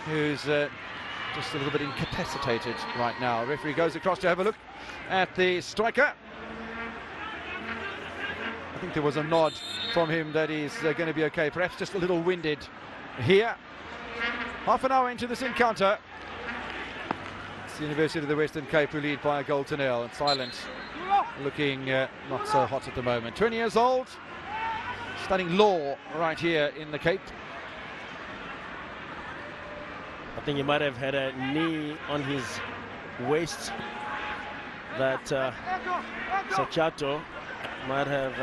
who's just a little bit incapacitated right now. The referee goes across to have a look at the striker. I think there was a nod from him that he's going to be okay, perhaps just a little winded here. Half an hour into this encounter. It's the University of the Western Cape who lead by a goal to nil, and Silent looking not so hot at the moment. 20 years old, studying law right here in the Cape. I think he might have had a knee on his waist that Sotiato might have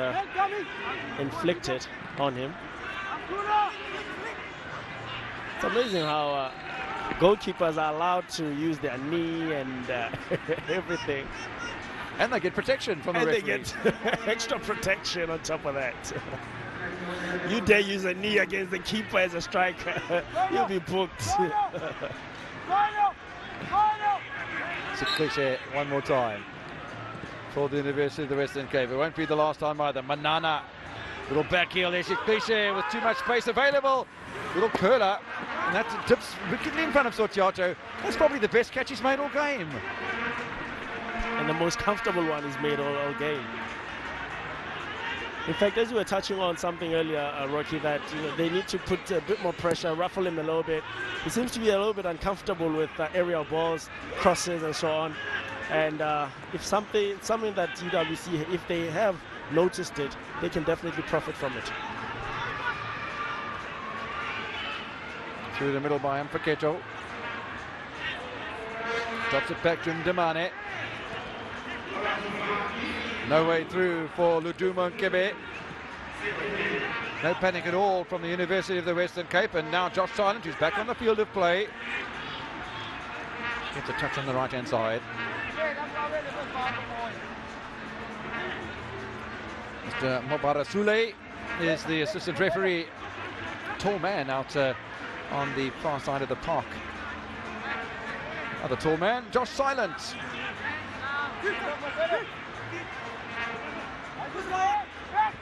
inflicted on him. It's amazing how goalkeepers are allowed to use their knee and everything. And they get protection from the referee. And they get extra protection on top of that. You dare use a knee against the keeper as a striker, you'll be booked. Shipgushe one more time for the University of the Western Cape. It won't be the last time either. Manana, little back heel there. Shipgushe with too much space available. Little curler, and that dips wickedly in front of Sotiato. That's probably the best catch he's made all game. And the most comfortable one he's made all game. In fact, as we were touching on something earlier, Rocky, that they need to put a bit more pressure, ruffle him a little bit. He seems to be a little bit uncomfortable with aerial balls, crosses, and so on. And if something that UWC, if they have noticed it, they can definitely profit from it. Through the middle by Mfeketo. Drops it back to Ndamane. No way through for Ludumo Nkebe. No panic at all from the University of the Western Cape, and now Josh Silent, who's back on the field of play. Gets a touch on the right-hand side. Mr. Mobara Sule is the assistant referee. Tall man out on the far side of the park. Other tall man, Josh Silent.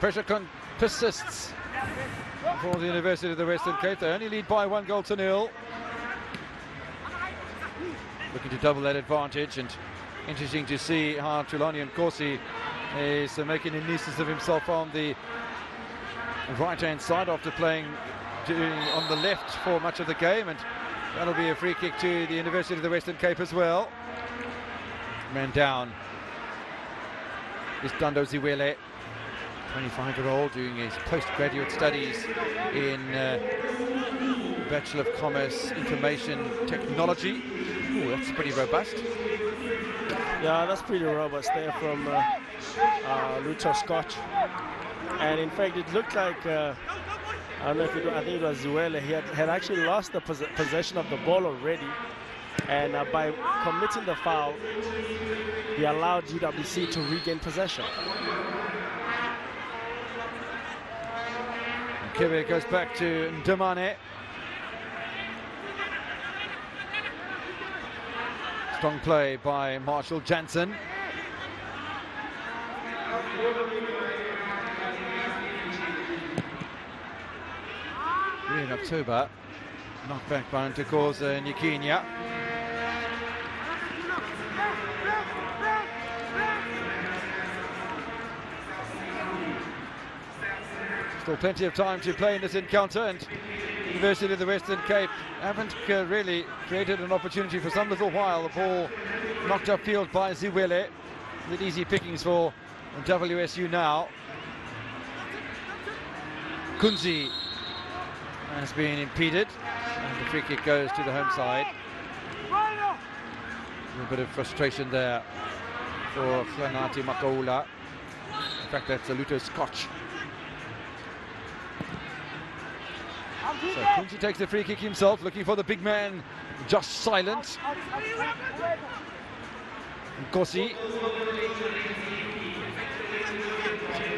Pressure persists for the University of the Western Cape. They only lead by 1-0. Looking to double that advantage, and interesting to see how Tulani Nkosi is making a nuisance of himself on the right-hand side after playing on the left for much of the game, and that'll be a free kick to the University of the Western Cape as well. Man down is Dando Ziwele, 25-year-old, doing his postgraduate studies in Bachelor of Commerce Information Technology. Ooh, that's pretty robust. Yeah, that's pretty robust there from Luther Scott. And in fact, it looked like, I don't know if I think it was Ziwele, he had actually lost the possession of the ball already. And by committing the foul, he allowed UWC to regain possession. Kibe goes back to Ndamane. Strong play by Marshall Jansen. In October, knocked back by Ntokoza Nyikinya. Still plenty of time to play in this encounter, and University of the Western Cape haven't really created an opportunity for some little while. The ball knocked upfield by Ziwele. With easy pickings for WSU now. Kunzi has been impeded, and the free kick goes to the home side. A little bit of frustration there for Flanati Makaula. In fact, that's a Luto Scotch. So Kunzi takes the free kick himself, looking for the big man, Josh Silent. Nkosi.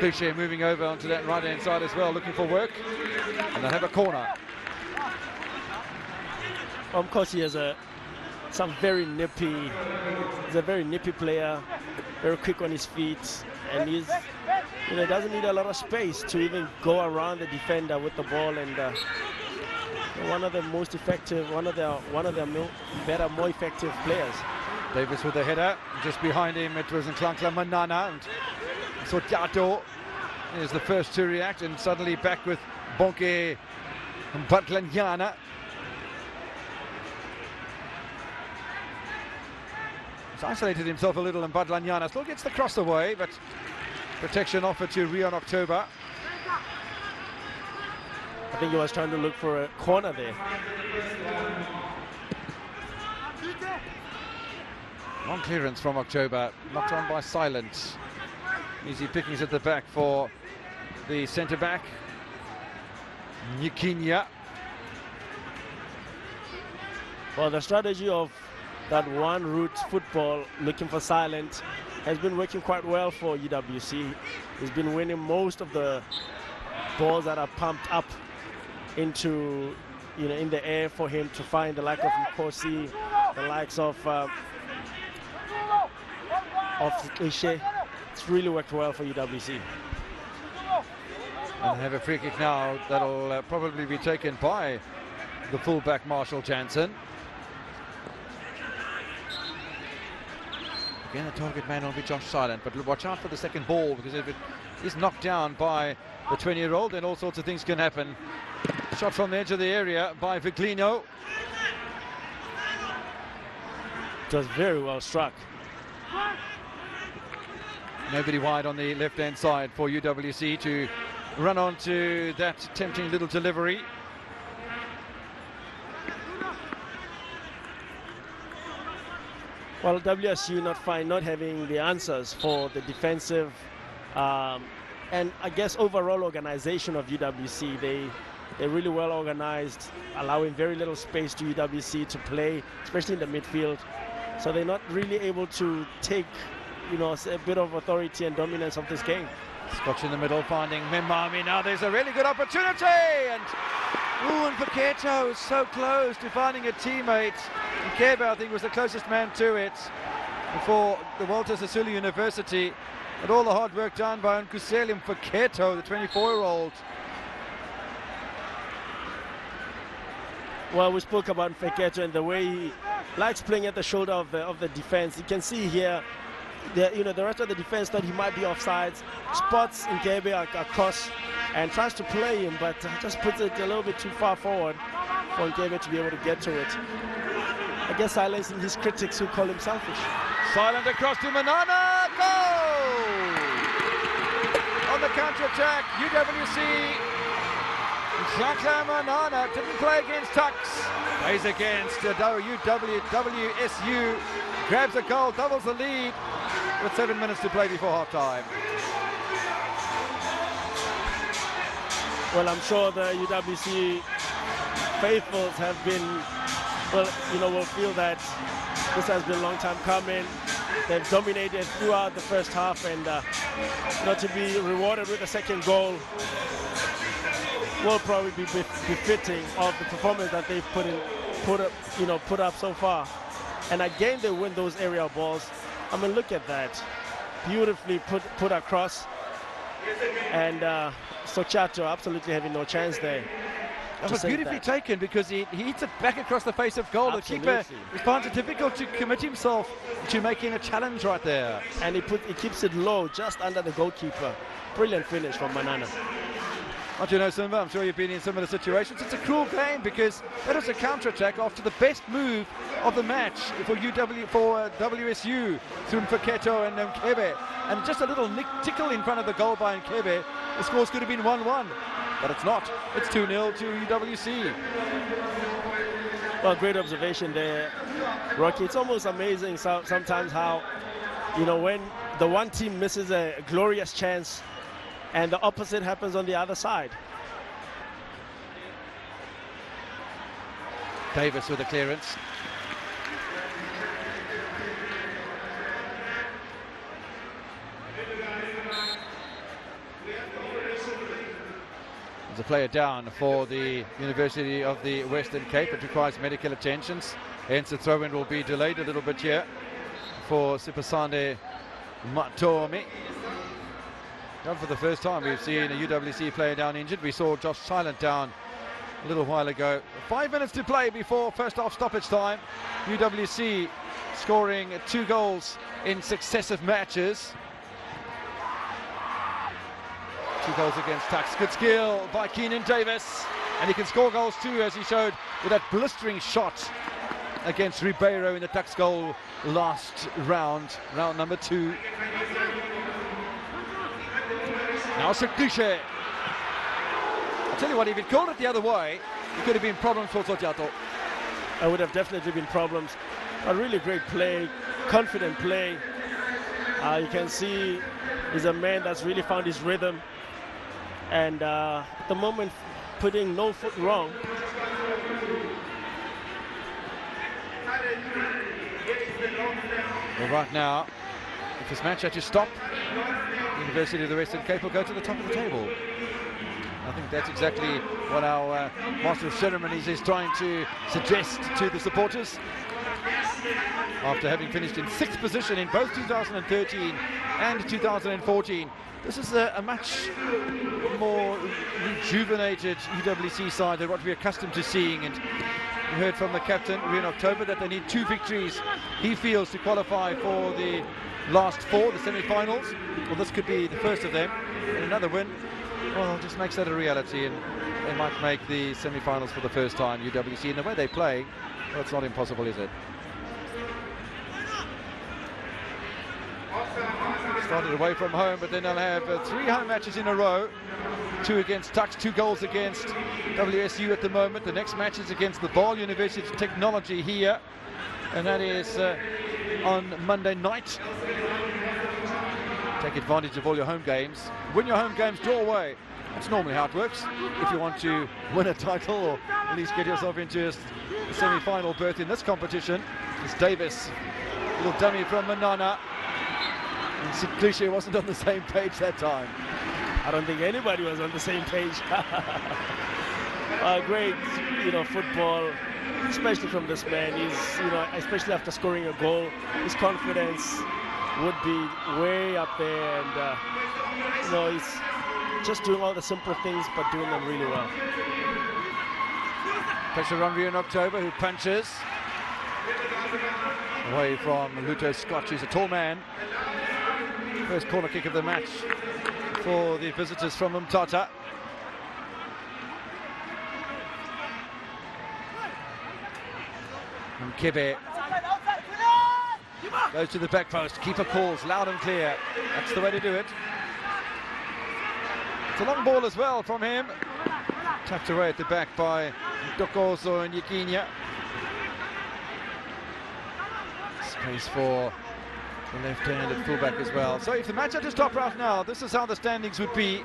Boucher moving over onto that right-hand side as well, looking for work. And they have a corner. Nkosi is some very nippy. He's a very nippy player, very quick on his feet, and he's doesn't need a lot of space to even go around the defender with the ball. And one of the most effective, one of their better, more effective players. Davis with the header. Just behind him, it was Nklankla Manana, and Sotiato is the first to react, and suddenly back with Bonke Mbatlanyana. He's isolated himself a little, and Mbatlanyana still gets the cross away, but protection offered to Rion October. I think he was trying to look for a corner there. Long clearance from October, knocked on by Silent. Easy pickings at the back for the centre-back, Nyikinya. Well, the strategy of that one route football, looking for Silent, has been working quite well for UWC. He's been winning most of the balls that are pumped up into, in the air for him to find the like of Nkosi, the likes of Ishe. It's really worked well for UWC. And they have a free kick now that'll probably be taken by the fullback Marshall Jansen. Again, the target man will be Josh Silent, but watch out for the second ball, because if it is knocked down by the 20-year-old, then all sorts of things can happen. Shot from the edge of the area by Viglino. It was very well struck. Nobody wide on the left-hand side for UWC to run on to that tempting little delivery. Well, WSU not having the answers for the defensive and I guess overall organization of UWC. They're really well organized, allowing very little space to UWC to play, especially in the midfield. So they're not really able to take, you know, a bit of authority and dominance of this game. Scotch in the middle, finding Memami. Now there's a really good opportunity, and Mfeketo is so close to finding a teammate. Nkebe, I think, was the closest man to it for the Walter Sisulu University. And all the hard work done by Nkuseli Mfeketo, the 24-year-old. Well, we spoke about Mfeketo and the way he likes playing at the shoulder of the defense. You can see here, the rest of the defense thought he might be offsides. Spots Nkebe across and tries to play him, but just puts it a little bit too far forward for Nkebe to be able to get to it. I guess silencing his critics who call him selfish. Silent across to Manana. Goal! On the counter-attack, UWC. Shaka Manana didn't play against Tux. Plays against WSU. Grabs a goal, doubles the lead with 7 minutes to play before half-time. Well, I'm sure the UWC faithfuls have been, will feel that this has been a long time coming. They've dominated throughout the first half, and to be rewarded with a second goal will probably be befitting of the performance that they've put up so far. And again, they win those aerial balls. I mean, look at that, beautifully put across, and Sochato absolutely having no chance there. That was beautifully taken, because he hits it back across the face of goal. Absolutely. The keeper finds it difficult to commit himself to making a challenge right there. And he keeps it low, just under the goalkeeper. Brilliant finish from Manana. Don't you know, Simba, I'm sure you've been in similar situations. It's a cruel game, because that was a counter-attack after the best move of the match for WSU through Mfeketo and Nkebe. And just a little tickle in front of the goal by Nkebe. The scores could have been 1-1, but it's not. It's 2-0 to UWC. Well, great observation there, Rocky. It's almost amazing sometimes how, when the one team misses a glorious chance, and the opposite happens on the other side. Davis with the clearance. There's a player down for the University of the Western Cape. It requires medical attentions. Hence the throw-in will be delayed a little bit here for Sipasande Matomi. Not for the first time we've seen a UWC player down injured. We saw Josh Silent down a little while ago. 5 minutes to play before first half stoppage time. UWC scoring 2 goals in successive matches. 2 goals against Tux. Good skill by Keenan Davis. And he can score goals too, as he showed with that blistering shot against Ribeiro in the Tux goal last round number 2. Now Sekdushe. I'll tell you what, if he'd called it the other way, it could have been problems for Sochato. It would have definitely been problems. A really great play, confident play. You can see he's a man that's really found his rhythm. And at the moment, putting no foot wrong. Well, right now, if this match had to stop, University of the Western Cape will go to the top of the table. I think that's exactly what our Master of Ceremonies is trying to suggest to the supporters. After having finished in 6th position in both 2013 and 2014, this is a much more rejuvenated UWC side than what we're accustomed to seeing. And We heard from the captain, in October, that they need 2 victories, he feels, to qualify for the last 4, the semi-finals. Well, this could be the first of them. And another win, well, just makes that a reality, and they might make the semi-finals for the first time, UWC. And the way they play, well, it's not impossible, is it? Started away from home, but then they'll have 3 home matches in a row. 2 against Tuks, 2 goals against WSU at the moment. The next match is against the Vaal University of Technology here, and that is on Monday night. Take advantage of all your home games. Win your home games, draw away. That's normally how it works if you want to win a title or at least get yourself into a semi-final berth in this competition. It's Davis, little dummy from Manana. And Sid Cliche wasn't on the same page that time. I don't think anybody was on the same page. Great, football, especially from this man. He's, especially after scoring a goal, his confidence would be way up there, and he's just doing all the simple things, but doing them really well. Pressure on in October, who punches away from Luto Scotch, who's a tall man. First corner kick of the match for the visitors from Umtata. And Kebe goes to the back post. Keeper calls loud and clear. That's the way to do it. It's a long ball as well from him. Tapped away at the back by Dokozo and Yikinya. Space for the left-handed fullback as well. So if the match had to stop right now, this is how the standings would be.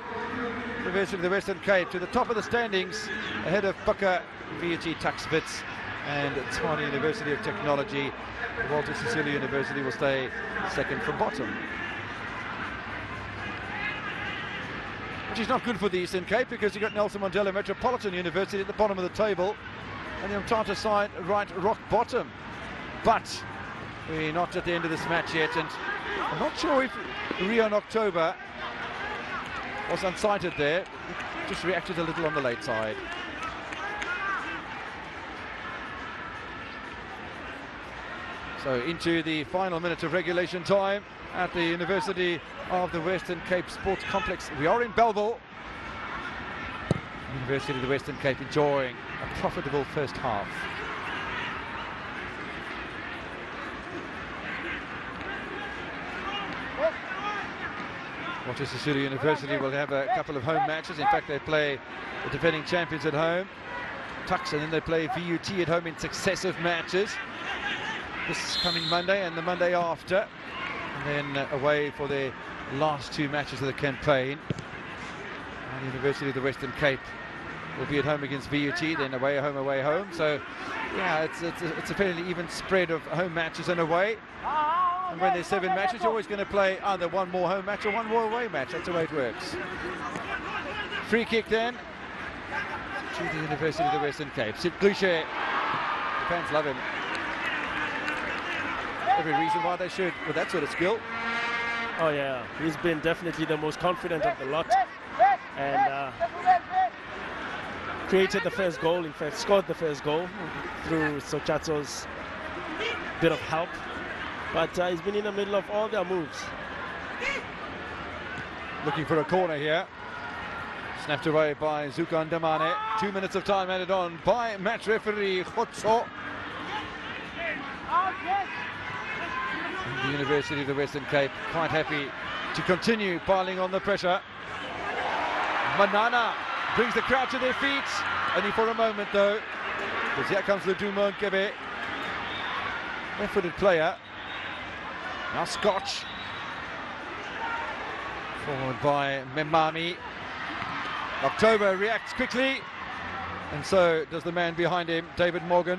University of the Western Cape to the top of the standings, ahead of Puka, VUT, Tuks, Wits, and Tshwane University of Technology. Walter Sisulu University will stay second from bottom, which is not good for the Eastern Cape, because you've got Nelson Mandela Metropolitan University at the bottom of the table, and the Umtata side right rock bottom. But we're not at the end of this match yet, and I'm not sure if Rio in October was unsighted there. Just reacted a little on the late side. So into the final minute of regulation time at the University of the Western Cape Sports Complex. We are in Belleville. University of the Western Cape enjoying a profitable first half. Walter Sisulu University will have a couple of home matches. In fact, they play the defending champions at home, Tuks, and then they play VUT at home in successive matches. This coming Monday and the Monday after, and then away for their last 2 matches of the campaign. And the University of the Western Cape will be at home against VUT, then away, home. So, yeah, it's a fairly even spread of home matches and away. And when there's 7 matches, you're always going to play either one more home match or one more away match. That's the way it works. Free kick then to the University of the Western Cape. Sid Cliche, the fans love him. Every reason why they should, with that sort of skill. Oh yeah, he's been definitely the most confident of the lot, and created the first goal. In fact, scored the first goal through Sochazo's bit of help, but he's been in the middle of all their moves. Looking for a corner here. Snapped away by Zukan Damane. 2 minutes of time added on by match referee Khotso. The University of the Western Cape quite happy to continue piling on the pressure. Manana brings the crowd to their feet, only for a moment though, because here comes Ludumo Nkebe, left-footed player. Now Scotch, forward by Memami. October reacts quickly, and so does the man behind him, David Morgan.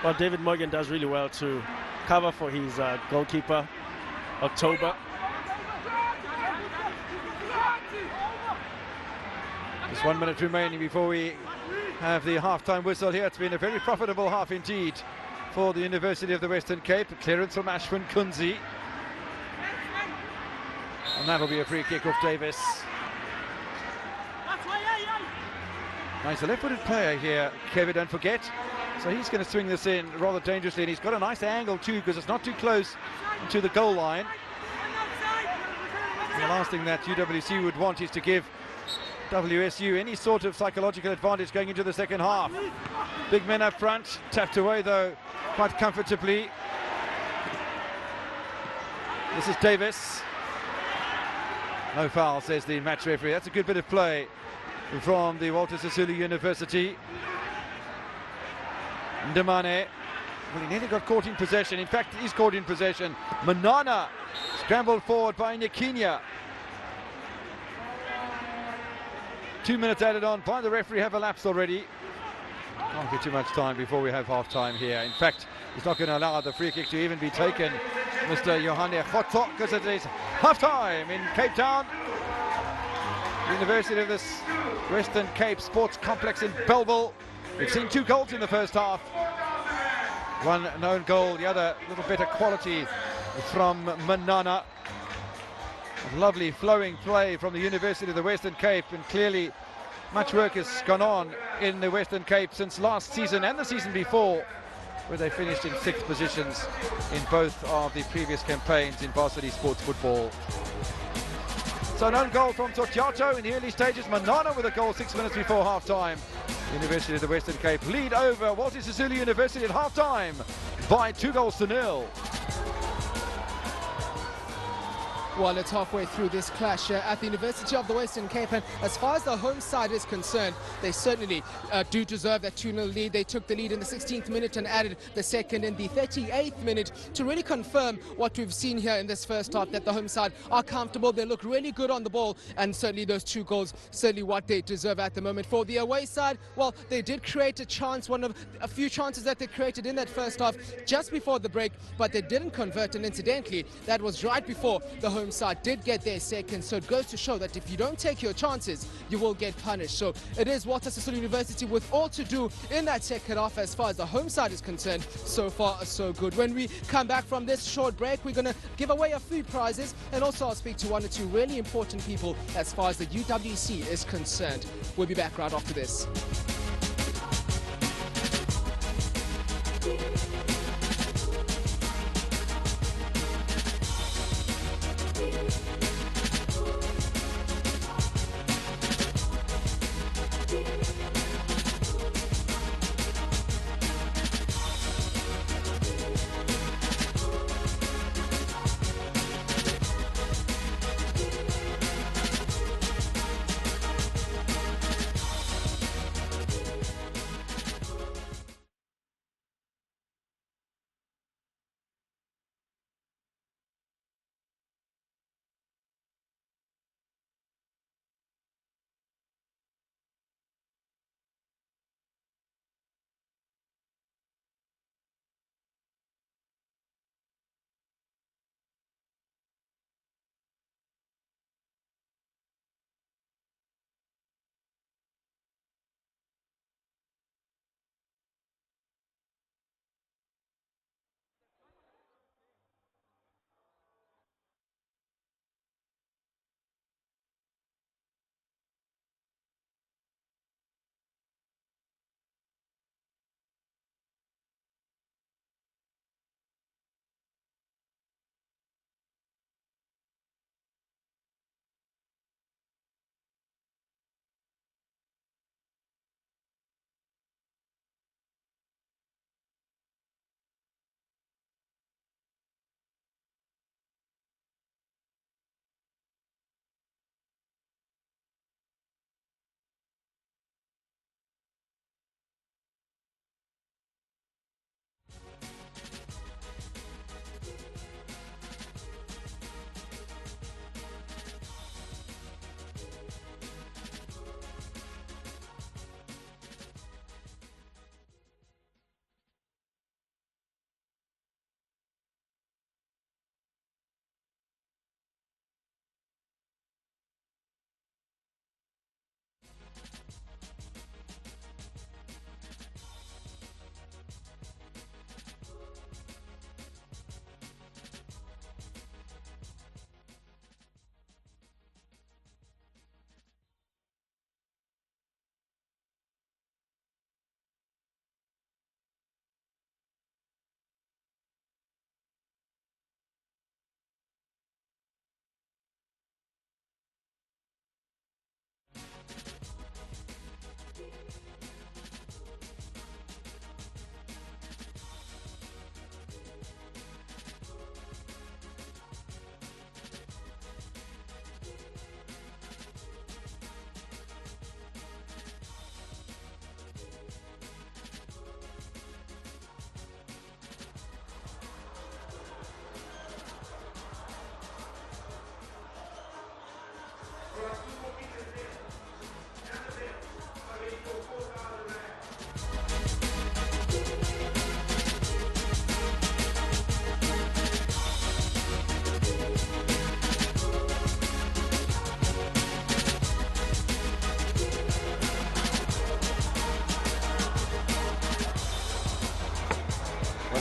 Well, David Morgan does really well to cover for his goalkeeper, October. Just 1 minute remaining before we have the half-time whistle here. It's been a very profitable half indeed for the University of the Western Cape. Clearance from Ashwin Kunzi. And that'll be a free kick off Davis. Now he's a left-footed player here, Kevin, don't forget. So he's going to swing this in rather dangerously, and he's got a nice angle too, because it's not too close to the goal line. And the last thing that UWC would want is to give WSU any sort of psychological advantage going into the second half. Big men up front, tapped away though quite comfortably. This is Davis. No foul, says the match referee. That's a good bit of play from the Walter Sisulu University. Ndamane, well, he nearly got caught in possession. In fact, he's caught in possession. Manana scrambled forward by Nyakinya. 2 minutes added on by the referee, have elapsed already. Can't get too much time before we have half time here. In fact, he's not going to allow the free kick to even be taken, Mr. Johanne Khotso, because it is half time in Cape Town. University of this Western Cape Sports Complex in Bellville. We've seen 2 goals in the first half. One known goal, the other a little better quality from Manana. A lovely flowing play from the University of the Western Cape, and clearly much work has gone on in the Western Cape since last season and the season before, where they finished in 6th positions in both of the previous campaigns in varsity sports football. So an own goal from Totjato in the early stages. Manana with a goal 6 minutes before half-time. University of the Western Cape lead over Walter Sisulu University at half-time by 2-0. Well, it's halfway through this clash at the University of the Western Cape, and as far as the home side is concerned, they certainly do deserve that 2-0 lead. They took the lead in the 16th minute and added the second in the 38th minute to really confirm what we've seen here in this first half, that the home side are comfortable. They look really good on the ball, and certainly those 2 goals, certainly what they deserve at the moment. For the away side, well, they did create a chance, one of a few chances that they created in that first half just before the break, but they didn't convert, and incidentally, that was right before the home side did get their second. So it goes to show that if you don't take your chances, you will get punished. So it is Walter Sisulu University with all to do in that second half as far as the home side is concerned. So far, so good. When we come back from this short break, we're going to give away a few prizes, and also I'll speak to 1 or 2 really important people as far as the UWC is concerned. We'll be back right after this.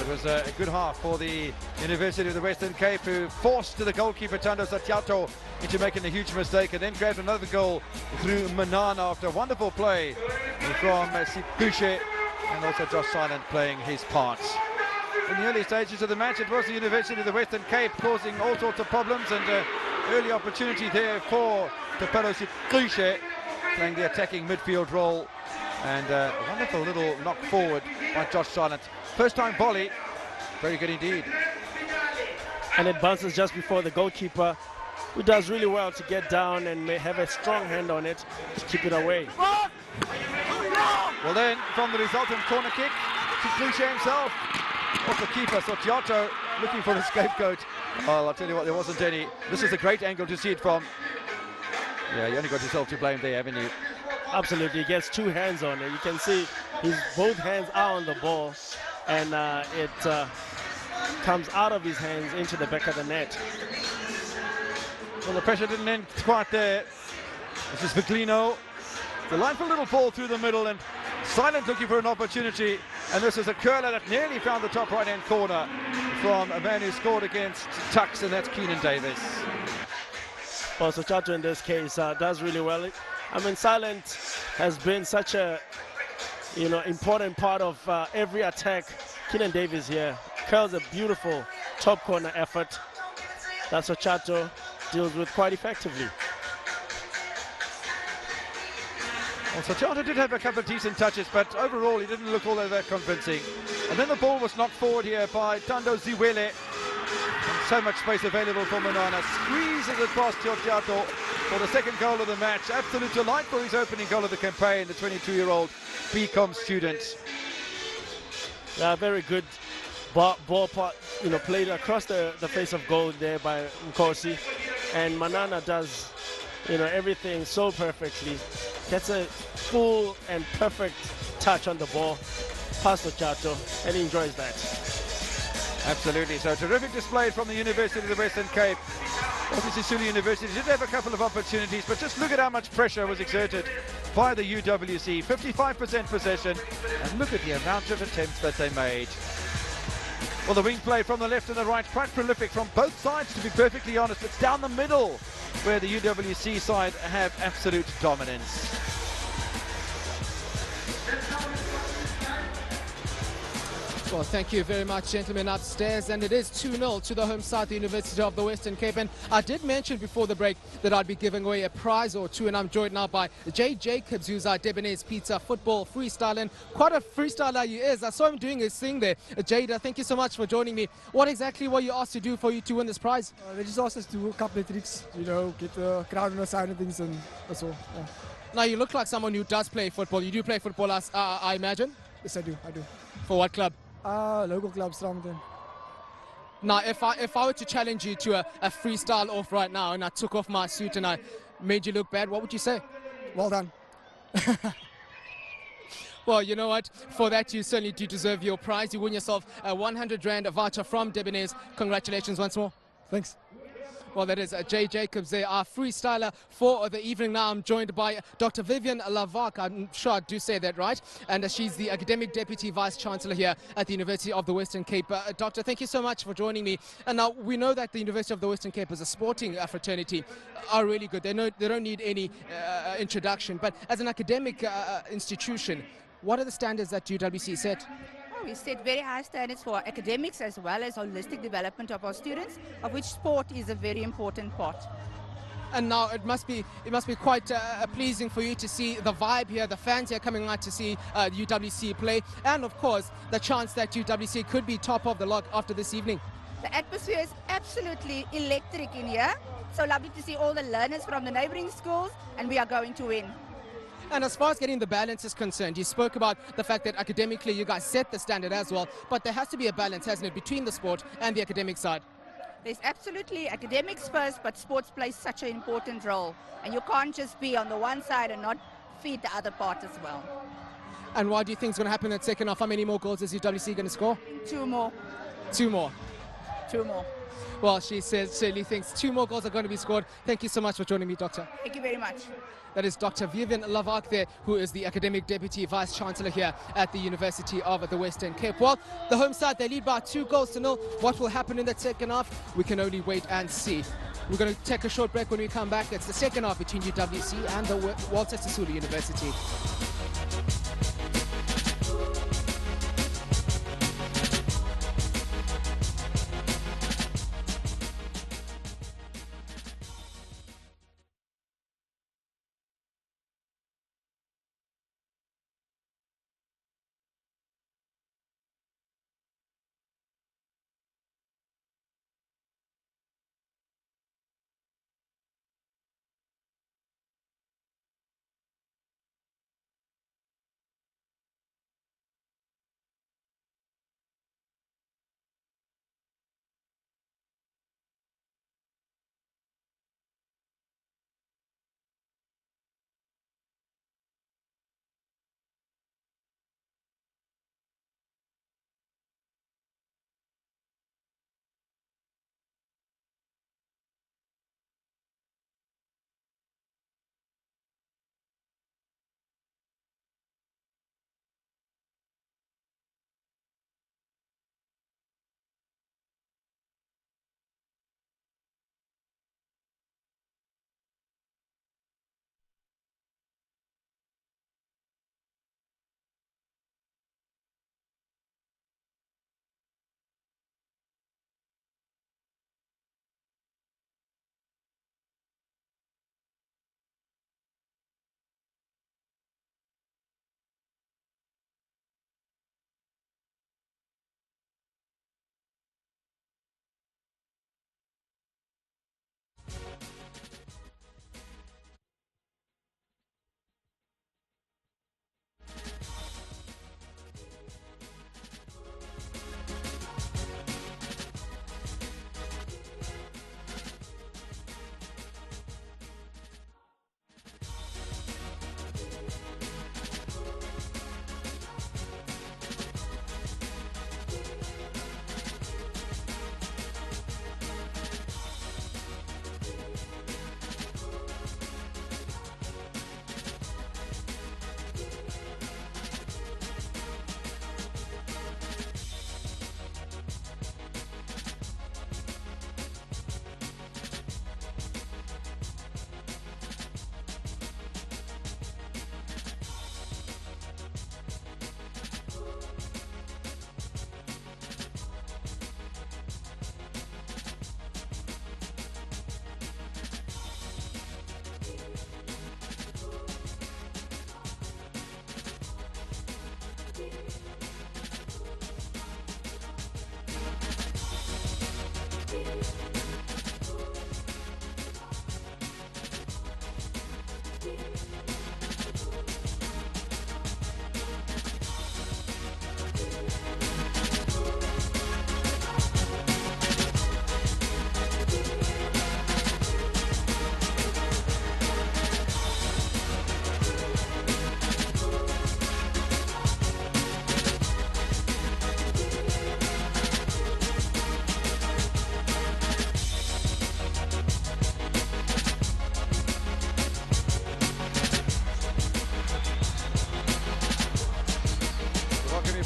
was a good half for the University of the Western Cape, who forced the goalkeeper Tando Satyato into making a huge mistake, and then grabbed another goal through Manana after a wonderful play from Sipushe, and also Josh Silent playing his part. In the early stages of the match, it was the University of the Western Cape causing all sorts of problems, and early opportunity there for Tapelo Sipushe playing the attacking midfield role, and a wonderful little knock forward by Josh Silent. First time volley, very good indeed. And it bounces just before the goalkeeper, who does really well to get down and may have a strong hand on it to keep it away. Well then, from the resultant corner kick, Sipushe himself, off the keeper, Sotiato, looking for a scapegoat. Well, I'll tell you what, there wasn't any. This is a great angle to see it from. Yeah, you only got yourself to blame there, haven't you? Absolutely, he gets two hands on it. You can see both hands are on the ball, and it comes out of his hands into the back of the net. Well, the pressure didn't end quite there. This is Viglino. Delightful little ball through the middle, and Silent looking for an opportunity. And this is a curler that nearly found the top right-hand corner from a man who scored against Tuks, and that's Keenan Davis. Well, Sochato in this case does really well. I mean, Silent has been such a, important part of every attack. Keenan Davis here curls a beautiful top corner effort that Sochato deals with quite effectively. Well, Sochato did have a couple of decent touches, but overall he didn't look all that convincing. And then the ball was knocked forward here by Tando Ziwele. And so much space available for Manana. Squeezes it past Sochato for the second goal of the match. Absolute delight for his opening goal of the campaign, the 22-year-old BCom student. Yeah, very good ball part, played across the face of goal there by Nkosi. And Manana does, everything so perfectly. Gets a full and perfect touch on the ball past Sochato, and he enjoys that. Absolutely. So terrific display from the University of the Western Cape. Obviously, Sisulu University did have a couple of opportunities, but just look at how much pressure was exerted by the UWC. 55% possession, and look at the amount of attempts that they made. Well, the wing play from the left and the right, quite prolific from both sides, to be perfectly honest. It's down the middle where the UWC side have absolute dominance. Well, thank you very much, gentlemen, upstairs. And it is 2-0 to the home side, the University of the Western Cape. And I did mention before the break that I'd be giving away a prize or two, and I'm joined now by Jay Jacobs, who's our Debonairs Pizza football freestyler. Quite a freestyler he is. I saw him doing his thing there. Jada, thank you so much for joining me. What exactly were you asked to do for you to win this prize? They just asked us to do a couple of tricks, get the crowd on the side of things, and that's all. Yeah. Now, you look like someone who does play football. You do play football, I imagine? Yes, I do. For what club? Local club, Strampton. Now, if I were to challenge you to a freestyle off right now, and I took off my suit and I made you look bad, what would you say? Well done. Well, you know what? For that, you certainly do deserve your prize. You win yourself a 100 Rand voucher from Debonairs. Congratulations once more. Thanks. Well, that is Jay Jacobs there, our freestyler for the evening. Now I'm joined by Dr. Vivian Lavak. I'm sure I do say that right. And she's the Academic Deputy Vice-Chancellor here at the University of the Western Cape. Doctor, thank you so much for joining me. And now we know that the University of the Western Cape as a sporting fraternity are really good. They don't need any introduction. But as an academic institution, what are the standards that UWC set? We set very high standards for academics as well as holistic development of our students, of which sport is a very important part. And now it must be quite pleasing for you to see the vibe here, the fans here coming out to see UWC play, and of course the chance that UWC could be top of the log after this evening. The atmosphere is absolutely electric in here. So lovely to see all the learners from the neighboring schools, and we are going to win. And as far as getting the balance is concerned, you spoke about the fact that academically you guys set the standard as well, but there has to be a balance, hasn't it, between the sport and the academic side? There's absolutely academics first, but sports plays such an important role. And you can't just be on the one side and not feed the other part as well. And what do you think is going to happen in that second half? How many more goals is UWC going to score? 2 more. 2 more. 2 more. Well, she says certainly thinks 2 more goals are going to be scored. Thank you so much for joining me, Doctor. Thank you very much. That is Dr. Vivian Lavak there, who is the Academic Deputy Vice-Chancellor here at the University of the Western Cape. Well, the home side, they lead by 2-0. What will happen in that second half? We can only wait and see. We're going to take a short break. When we come back, it's the second half between UWC and the Walter Sisulu University.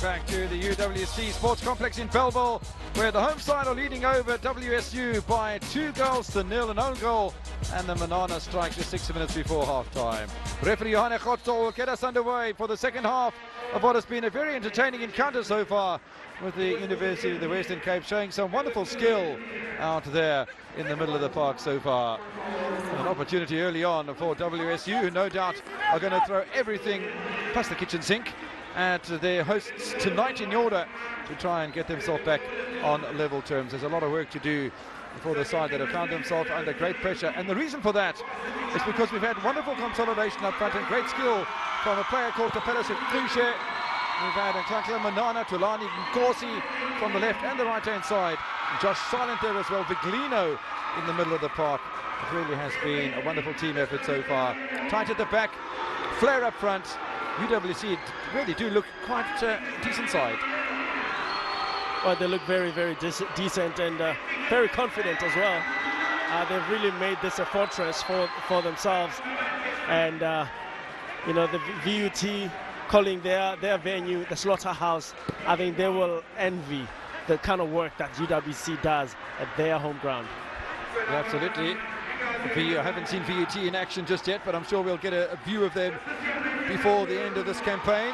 Back to the UWC Sports Complex in Bellville, where the home side are leading over WSU by 2-0, an own goal, and the Manana strike just 6 minutes before half-time. Referee Johanne Gotto will get us underway for the second half of what has been a very entertaining encounter so far, with the University of the Western Cape showing some wonderful skill out there in the middle of the park so far. An opportunity early on for WSU, who no doubt are going to throw everything past the kitchen sink at their hosts tonight in order to try and get themselves back on level terms. There's a lot of work to do for the side that have found themselves under great pressure, and the reason for that is because we've had wonderful consolidation up front and great skill from a player called Tapelis Kushe. We've had Nkakla Manana, Tulani Nkosi from the left and the right hand side, Josh Silent there as well, Viglino in the middle of the park. It really has been a wonderful team effort so far. Tight at the back, flair up front. UWC really do look quite a decent side. Well, they look very, very decent and very confident as well. They've really made this a fortress for themselves. And, you know, the VUT calling their venue the Slaughterhouse, I think they will envy the kind of work that UWC does at their home ground. Yeah, absolutely. I haven't seen VUT in action just yet, but I'm sure we'll get a view of them before the end of this campaign.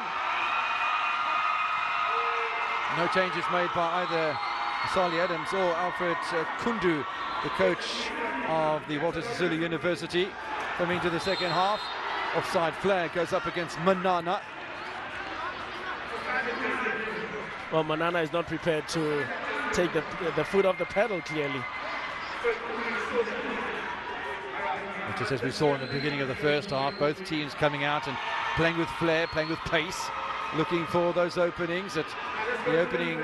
No changes made by either Sali Adams or Alfred Kundu, the coach of the Walter Sisulu University. Coming to the second half, offside flag goes up against Manana. Well, Manana is not prepared to take the foot off the pedal, clearly. Just as we saw in the beginning of the first half, both teams coming out and playing with flair, playing with pace, looking for those openings. The opening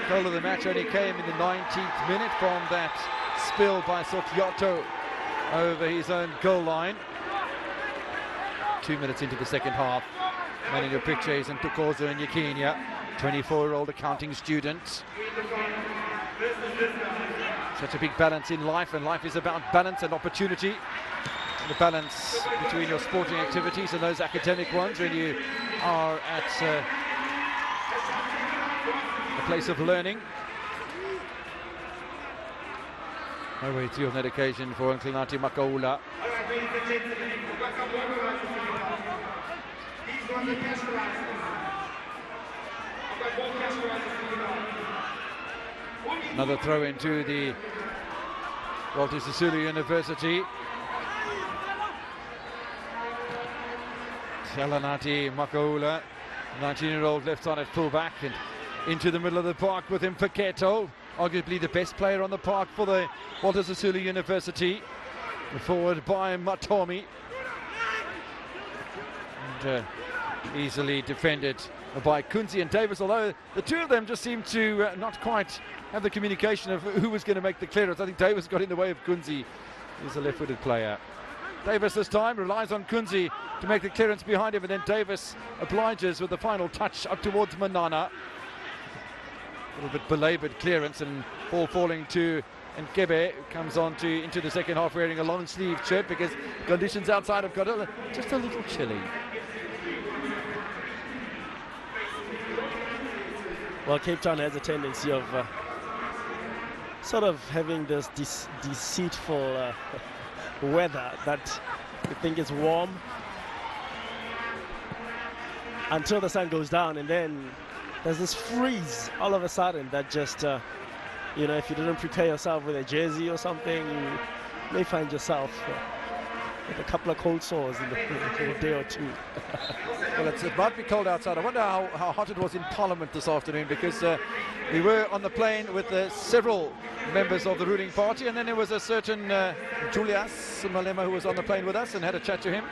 goal of the match only came in the 19th minute from that spill by Sotiato over his own goal line. 2 minutes into the second half. Man in your picture is Ntokozo and Yakinya, 24-year-old accounting student. Such a big balance in life, and life is about balance and opportunity. The balance between your sporting activities and those academic ones when you are at a place of learning. No way through on that occasion for Nklinati Makaula. Another throw into the Walter Sisulu University. Salanati Makaula, 19-year-old left-sided fullback, and into the middle of the park with him Paketo, arguably the best player on the park for the Walter Sisulu University. Forward by Matomi. And easily defended by Kunzi and Davis, although the two of them just seem to not quite have the communication of who was going to make the clearance. I think Davis got in the way of Kunzi. He's a left-footed player. Davis this time relies on Kunzi to make the clearance behind him, and then Davis obliges with the final touch up towards Manana. A little bit belabored clearance, and ball falling to Nkebe, who comes on into the second half wearing a long sleeve shirt because conditions outside have got just a little chilly. Well, Cape Town has a tendency of sort of having this deceitful weather that you think is warm until the sun goes down, and then there's this freeze all of a sudden that just, you know, if you didn't prepare yourself with a jersey or something, you may find yourself with a couple of cold sores in a day or two. Well, it might be cold outside. I wonder how hot it was in Parliament this afternoon, because we were on the plane with several members of the ruling party, and then there was a certain Julius Malema who was on the plane with us and had a chat to him.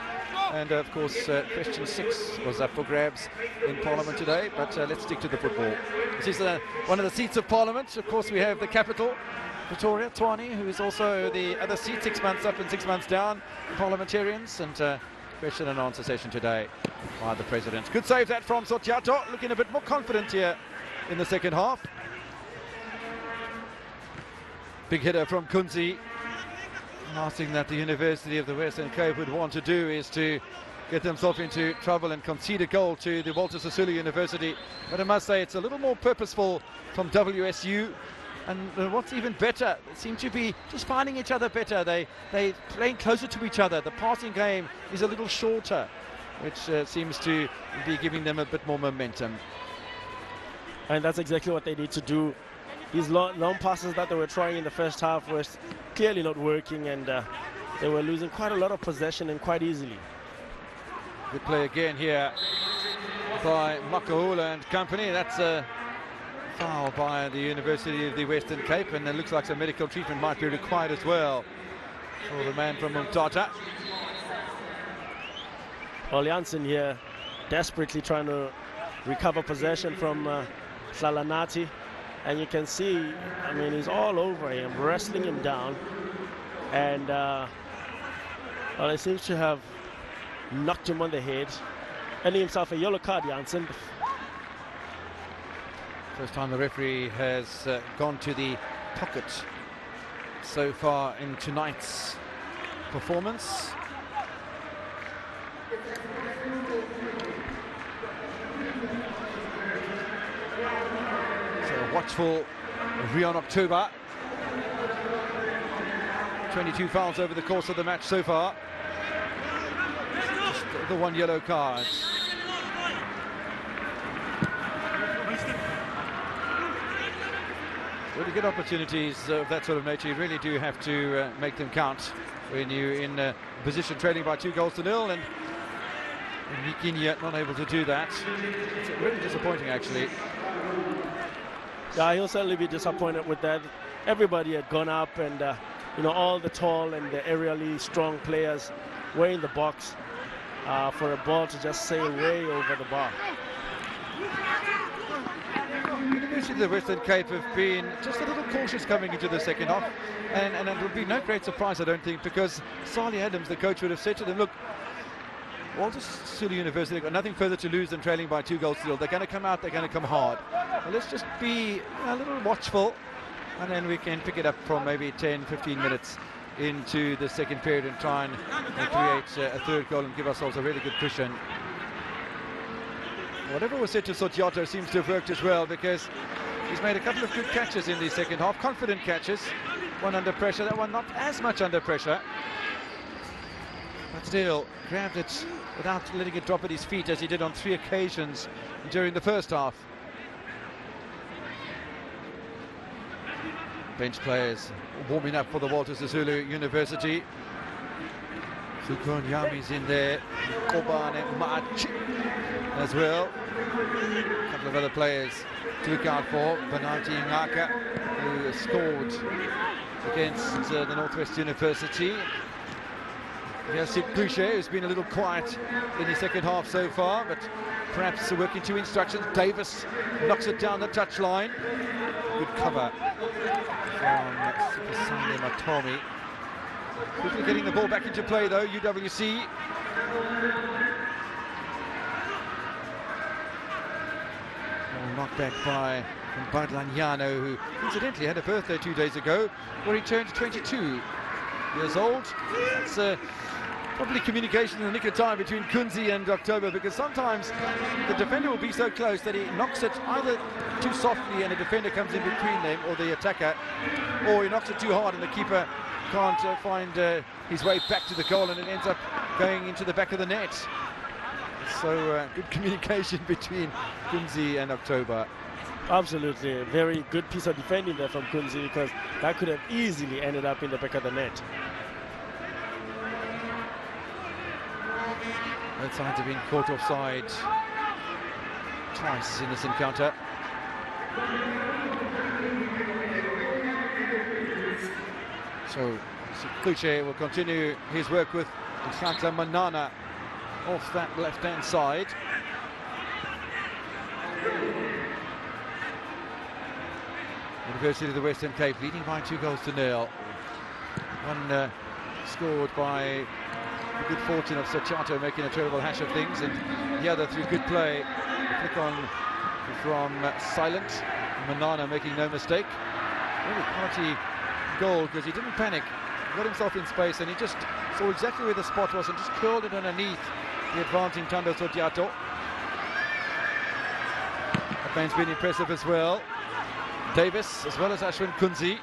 And of course, question 6 was up for grabs in Parliament today, but let's stick to the football. This is one of the seats of Parliament. Of course, we have the capital, Pretoria, Tshwane, who is also the other seat, 6 months up and 6 months down, parliamentarians, and question and answer session today by the president. Good save that from Sotiato, looking a bit more confident here in the second half. Big hitter from Kunzi. Last thing that the University of the Western Cape would want to do is to get themselves into trouble and concede a goal to the Walter Sisulu University. But I must say it's a little more purposeful from WSU. And what's even better, they seem to be just finding each other better. They playing closer to each other. The passing game is a little shorter, which seems to be giving them a bit more momentum. And that's exactly what they need to do. These long passes that they were trying in the first half were clearly not working, and they were losing quite a lot of possession and quite easily. Good play again here by Makaula and company. That's a foul by the University of the Western Cape, and it looks like some medical treatment might be required as well for the man from Umtata. Well, Janssen here desperately trying to recover possession from Salanati, and you can see, I mean, he's all over him, wrestling him down, and well, he seems to have knocked him on the head, earning himself a yellow card, Janssen. First time the referee has gone to the pocket so far in tonight's performance. So a watchful Rion October. 22 fouls over the course of the match so far. Just the one yellow card. Really good opportunities of that sort of nature. You really do have to make them count when you're in a position trailing by 2-0, and Nikinia not able to do that. It's really disappointing, actually. Yeah, he'll certainly be disappointed with that. Everybody had gone up, and you know, all the tall and the aerially strong players were in the box for a ball to just sail way over the bar. University of the Western Cape have been just a little cautious coming into the second half, and it would be no great surprise, I don't think, because Sali Adams, the coach, would have said to them, look, Walter Sisulu University, they've got nothing further to lose than trailing by 2-0. They're going to come out, they're going to come hard. Well, let's just be a little watchful, and then we can pick it up from maybe 10-15 minutes into the second period and try and create a third goal and give ourselves a really good cushion. Whatever was said to Sotiato seems to have worked as well, because he's made a couple of good catches in the second half, confident catches. One under pressure, that one not as much under pressure, but still grabbed it without letting it drop at his feet, as he did on 3 occasions during the first half. Bench players warming up for the Walter Sisulu University. Sukun Yami's in there, Kobane Machi as well. A couple of other players to look out for. Benati Ngaka, who scored against the Northwest University. Yes, Boucher, who's been a little quiet in the second half so far, but perhaps working to instructions. Davis knocks it down the touchline. Good cover from Sipasane Matomi. Quickly getting the ball back into play though, UWC. Knocked back by Badlanyano, who incidentally had a birthday 2 days ago, where he turned 22 years old. That's probably communication in the nick of time between Kunzi and October, because sometimes the defender will be so close that he knocks it either too softly and the defender comes in between them, or the attacker, or he knocks it too hard and the keeper can't find his way back to the goal, and it ends up going into the back of the net. So good communication between Kunzi and October. Absolutely, a very good piece of defending there from Kunzi, because that could have easily ended up in the back of the net. Both sides have been caught offside twice in this encounter. So Kluche will continue his work with Nhlahla Manana off that left-hand side. University of the Western Cape leading by 2-0. One scored by the good fortune of Sotiato making a terrible hash of things, and the other through good play. A flick on from Silent. Manana making no mistake. Really quality goal, because he didn't panic. He got himself in space and he just saw exactly where the spot was and just curled it underneath the advancing Tando Sotiato. That man's been impressive as well. Davis as well as Ashwin Kunzi.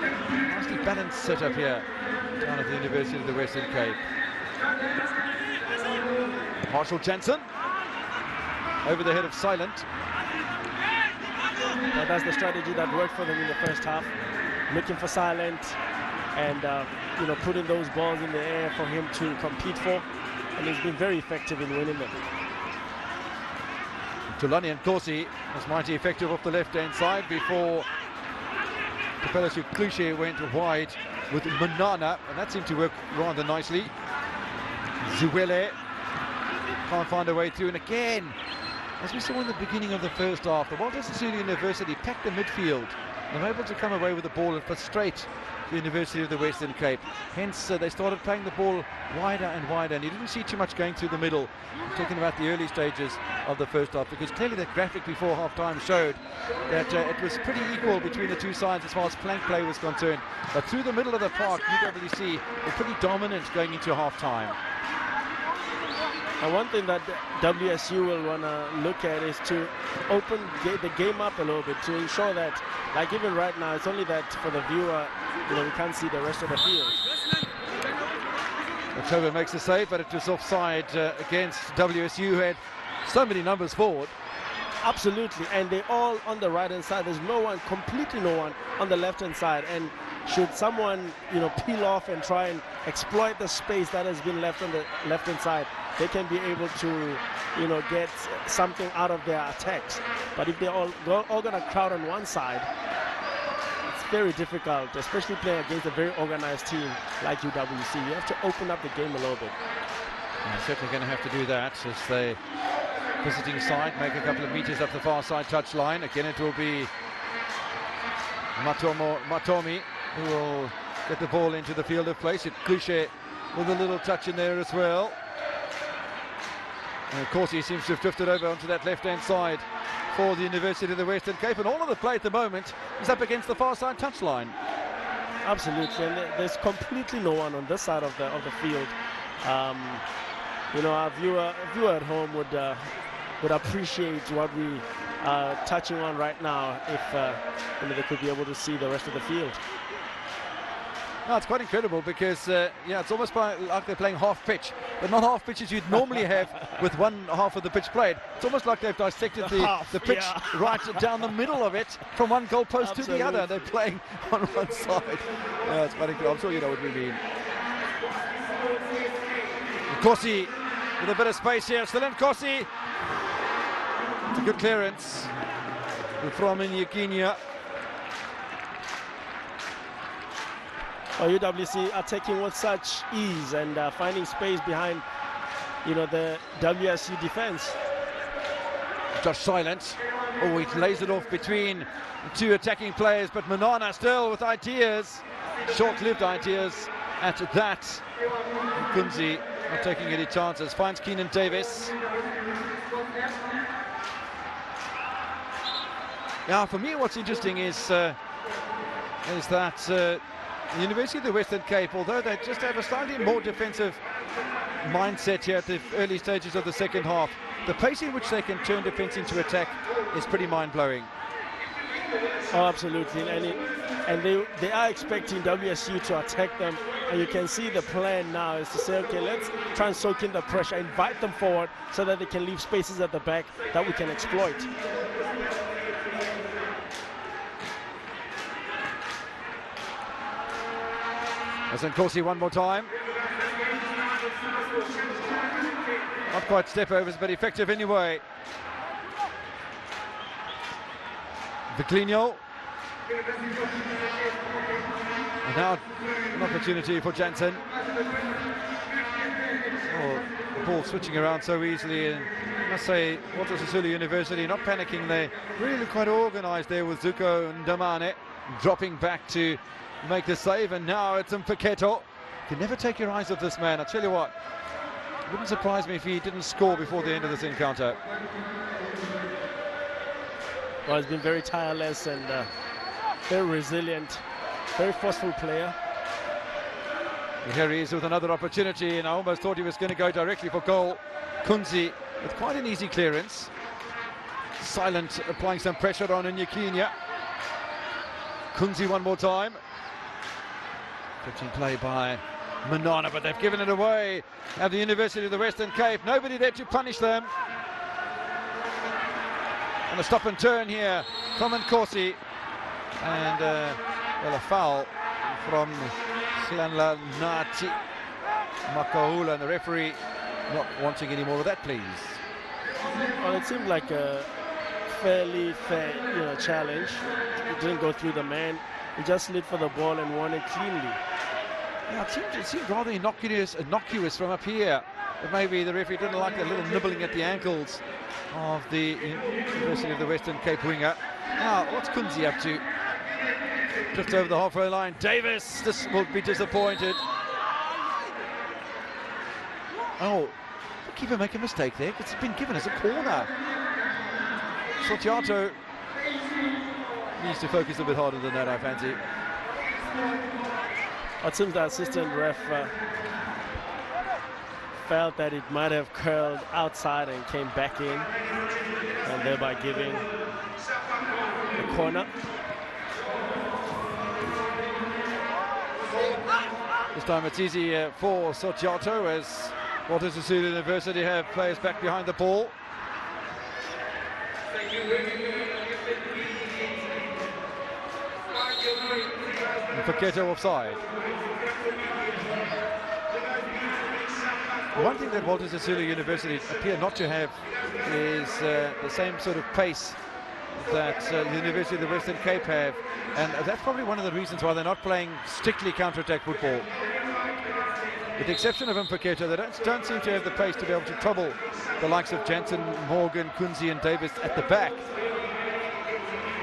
Nicely balanced setup here down at the University of the Western Cape. Marshall Jansen over the head of Silent. That's the strategy that worked for them in the first half, looking for Silent and you know, putting those balls in the air for him to compete for, and he's been very effective in winning them. Tulani and Corsi was mighty effective off the left-hand side before the fellow Kluche went wide with Manana, and that seemed to work rather nicely. Zuele can't find a way through, and again, as we saw in the beginning of the first half, the Walter Sisulu University packed the midfield. They're able to come away with the ball and frustrate the University of the Western Cape. Hence, they started playing the ball wider and wider, and you didn't see too much going through the middle. I'm talking about the early stages of the first half, because clearly that graphic before half-time showed that it was pretty equal between the two sides as far as flank play was concerned. But through the middle of the park, UWC were pretty dominant going into half-time. And one thing that WSU will want to look at is to open the game up a little bit, to ensure that, like even right now, it's only that for the viewer, we can't see the rest of the field. October makes a save, but it was offside against WSU, who had so many numbers forward. Absolutely, and they're all on the right-hand side. There's no one, completely no one on the left-hand side. And should someone, peel off and try and exploit the space that has been left on the left-hand side, they can be able to, get something out of their attacks. But if they're all going to crowd on one side, it's very difficult, especially playing against a very organized team like UWC. You have to open up the game a little bit. Yeah, certainly going to have to do that as they visiting side make a couple of meters up the far side touchline. Again, it will be Matomi who will get the ball into the field of play. Cliche with a little touch in there as well. And of course, he seems to have drifted over onto that left-hand side for the University of the Western Cape. And all of the play at the moment is up against the far side touchline. Absolutely, and there's completely no one on this side of the field. Our viewer at home would appreciate what we are touching on right now if they could be able to see the rest of the field. No, it's quite incredible because, it's almost like they're playing half pitch, but not half pitch as you'd normally have with one half of the pitch played. It's almost like they've dissected the pitch right down the middle of it from one goalpost to the other. They're playing on one side. Yeah, it's quite incredible. I'm sure you know what we mean. Nkosi with a bit of space here. Still in Nkosi. It's a good clearance from Nyikinya. UWC attacking with such ease and finding space behind, the WSU defense. Just silent. Oh, he lays it off between the two attacking players, but Manana still with ideas, short-lived ideas at that. Kunzi not taking any chances. Finds Keenan Davis. Now, for me, what's interesting is that. The University of the Western Cape, although they just have a slightly more defensive mindset here at the early stages of the second half, the pace in which they can turn defense into attack is pretty mind-blowing. Oh, absolutely, and they are expecting WSU to attack them, and you can see the plan now is to say, okay, let's try and soak in the pressure, invite them forward so that they can leave spaces at the back that we can exploit. As Nkosi one more time. Not quite step overs, but effective anyway. Viclino. And now an opportunity for Jansen. Oh, the ball switching around so easily, and I must say, Walter Sisulu University not panicking. They really quite organised there with Zuko and Damane dropping back to make the save, and now it's Mpeketo. You can never take your eyes off this man. I tell you what, it wouldn't surprise me if he didn't score before the end of this encounter. Well, he's been very tireless and very resilient, very forceful player. And here he is with another opportunity, and I almost thought he was going to go directly for goal. Kunzi with quite an easy clearance. Silent, applying some pressure on Nyikinya. Kunzi one more time. 15 play by Manana, but they've given it away at the University of the Western Cape. Nobody there to punish them. And a stop and turn here from Nkosi. And a foul from Slanla Nati Makahula, and the referee not wanting any more of that, please. Well, it seemed like a fairly fair challenge. It didn't go through the man. He just slid for the ball and won it cleanly. Yeah, it seemed rather innocuous from up here. But maybe the referee didn't like the little nibbling at the ankles of the University of the Western Cape winger. Now, what's Kunzi up to? Just over the halfway line. Davis, this will be disappointed. Oh, the keeper make a mistake there. It's been given as a corner. Sotiato needs to focus a bit harder than that, I fancy. It seems the assistant ref felt that it might have curled outside and came back in, and thereby giving the corner. This time it's easy for Sotiato, as Walter Sisulu University have players back behind the ball. Paquetto offside. One thing that Walter Sisulu University appear not to have is the same sort of pace that the University of the Western Cape have, and that's probably one of the reasons why they're not playing strictly counter-attack football. With the exception of Paquetto, they don't seem to have the pace to be able to trouble the likes of Jansen, Morgan, Kunzi and Davis at the back.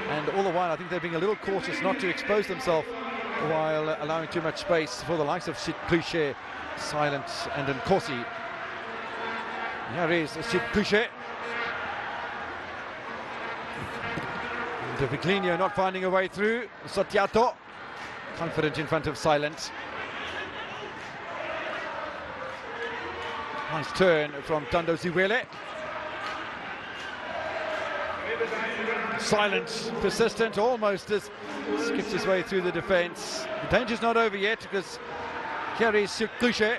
And all the while, I think they're being a little cautious not to expose themselves while allowing too much space for the likes of Sitpushe, Silent and Nkosi. Here is Sitpushe. Viclinio not finding a way through. Sotiato confident in front of Silent. Nice turn from Tando Ziwele. Silent, persistent, almost as skips his way through the defence. The danger's not over yet, because here is Sitpushe.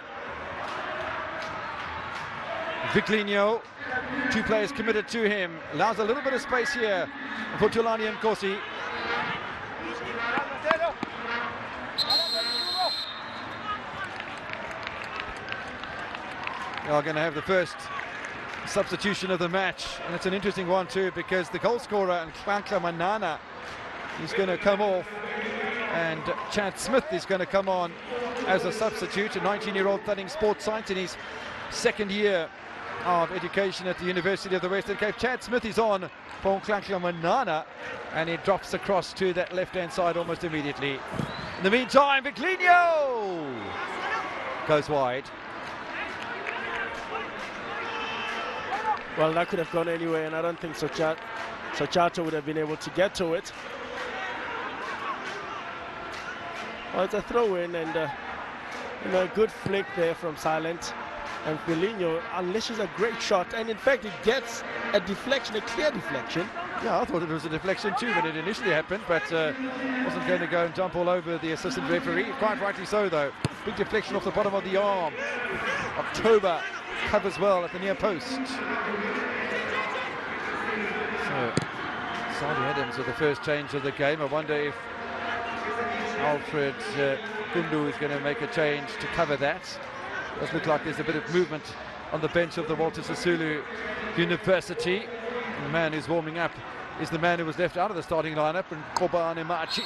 Viclinio, two players committed to him, allows a little bit of space here for Tulani Nkosi. They are going to have the first substitution of the match, and it's an interesting one too, because the goal scorer Nklanhla Manana is going to come off, and Chad Smith is going to come on as a substitute, a 19-year-old studying sports science in his second year of education at the University of the Western Cape. Chad Smith is on for Nklanhla Manana, and he drops across to that left-hand side almost immediately. In the meantime, Viclinio goes wide. Well, that could have gone anywhere, and I don't think Sotiato would have been able to get to it. Well, it's a throw-in, and a good flick there from Silent. And Viclinio unleashes a great shot, and in fact it gets a deflection, a clear deflection. Yeah, I thought it was a deflection too when it initially happened, but wasn't going to go and jump all over the assistant referee. Quite rightly so, though. Big deflection off the bottom of the arm. October covers well at the near post. So Sadi Adams with the first change of the game. I wonder if Alfred Kundu is going to make a change to cover that. Does look like there's a bit of movement on the bench of the Walter Sisulu University. And the man who's warming up is the man who was left out of the starting lineup, and Kobane Machi.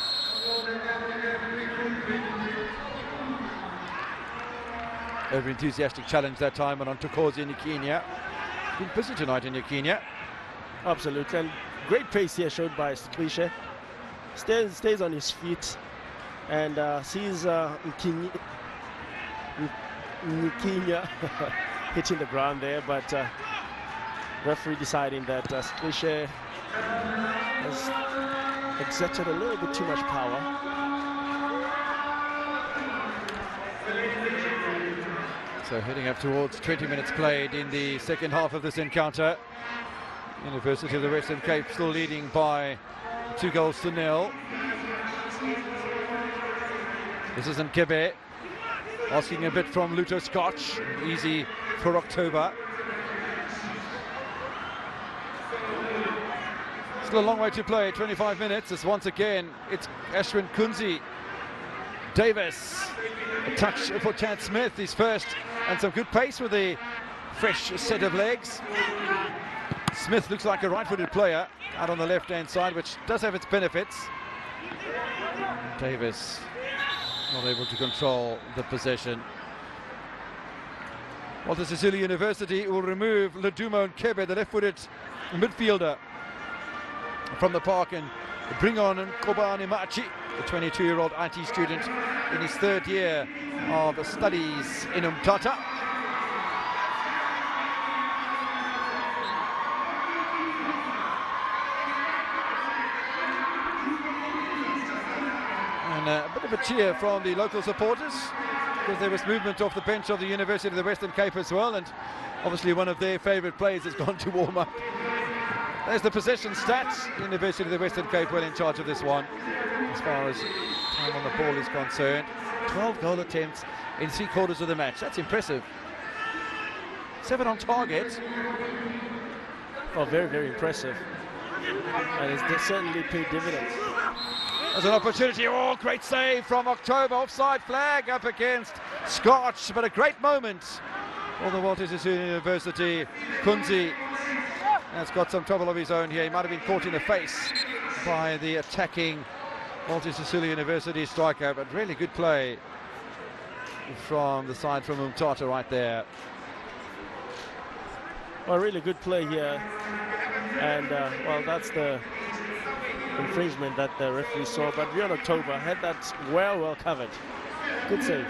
Over-enthusiastic challenge that time, and on Tokozi Nyikinya. Been busy tonight in Nyikinya. Absolutely, and great pace here showed by Sitpushe. Stays on his feet and sees Nyikinya hitting the ground there, but referee deciding that Sitpushe has exerted a little bit too much power. So heading up towards 20 minutes played in the second half of this encounter. University of the Western Cape still leading by 2-0. This is Nkebe asking a bit from Luto Scotch. Easy for October. Still a long way to play, 25 minutes, as once again it's Ashwin Kunzi. Davis, a touch for Chad Smith, his first, and some good pace with a fresh set of legs. Smith looks like a right-footed player out on the left-hand side, which does have its benefits. Davis not able to control the possession. Walter Sisulu University will remove Ledumo Nkebe, the left-footed midfielder, from the park, and bring on Kobane Machi, the 22-year-old IT student in his third year of studies in Umtata. And a bit of a cheer from the local supporters, because there was movement off the bench of the University of the Western Cape as well, and obviously one of their favourite players has gone to warm up. There's the possession stats. University of the Western Cape well in charge of this one as far as time on the ball is concerned. 12 goal attempts in 3/4 of the match. That's impressive. 7 on target. Oh, very, very impressive. And it's certainly paid dividends. There's an opportunity. Oh, great save from October. Offside flag up against Scotch, but a great moment for the Walter Sisulu University. Kunzi has got some trouble of his own here. He might have been caught in the face by the attacking Walter Sisulu University striker, but really good play from the side from Umtata right there. Well, really good play here. And, well, that's the infringement that the referee saw, but Rion October had that well covered. Good save.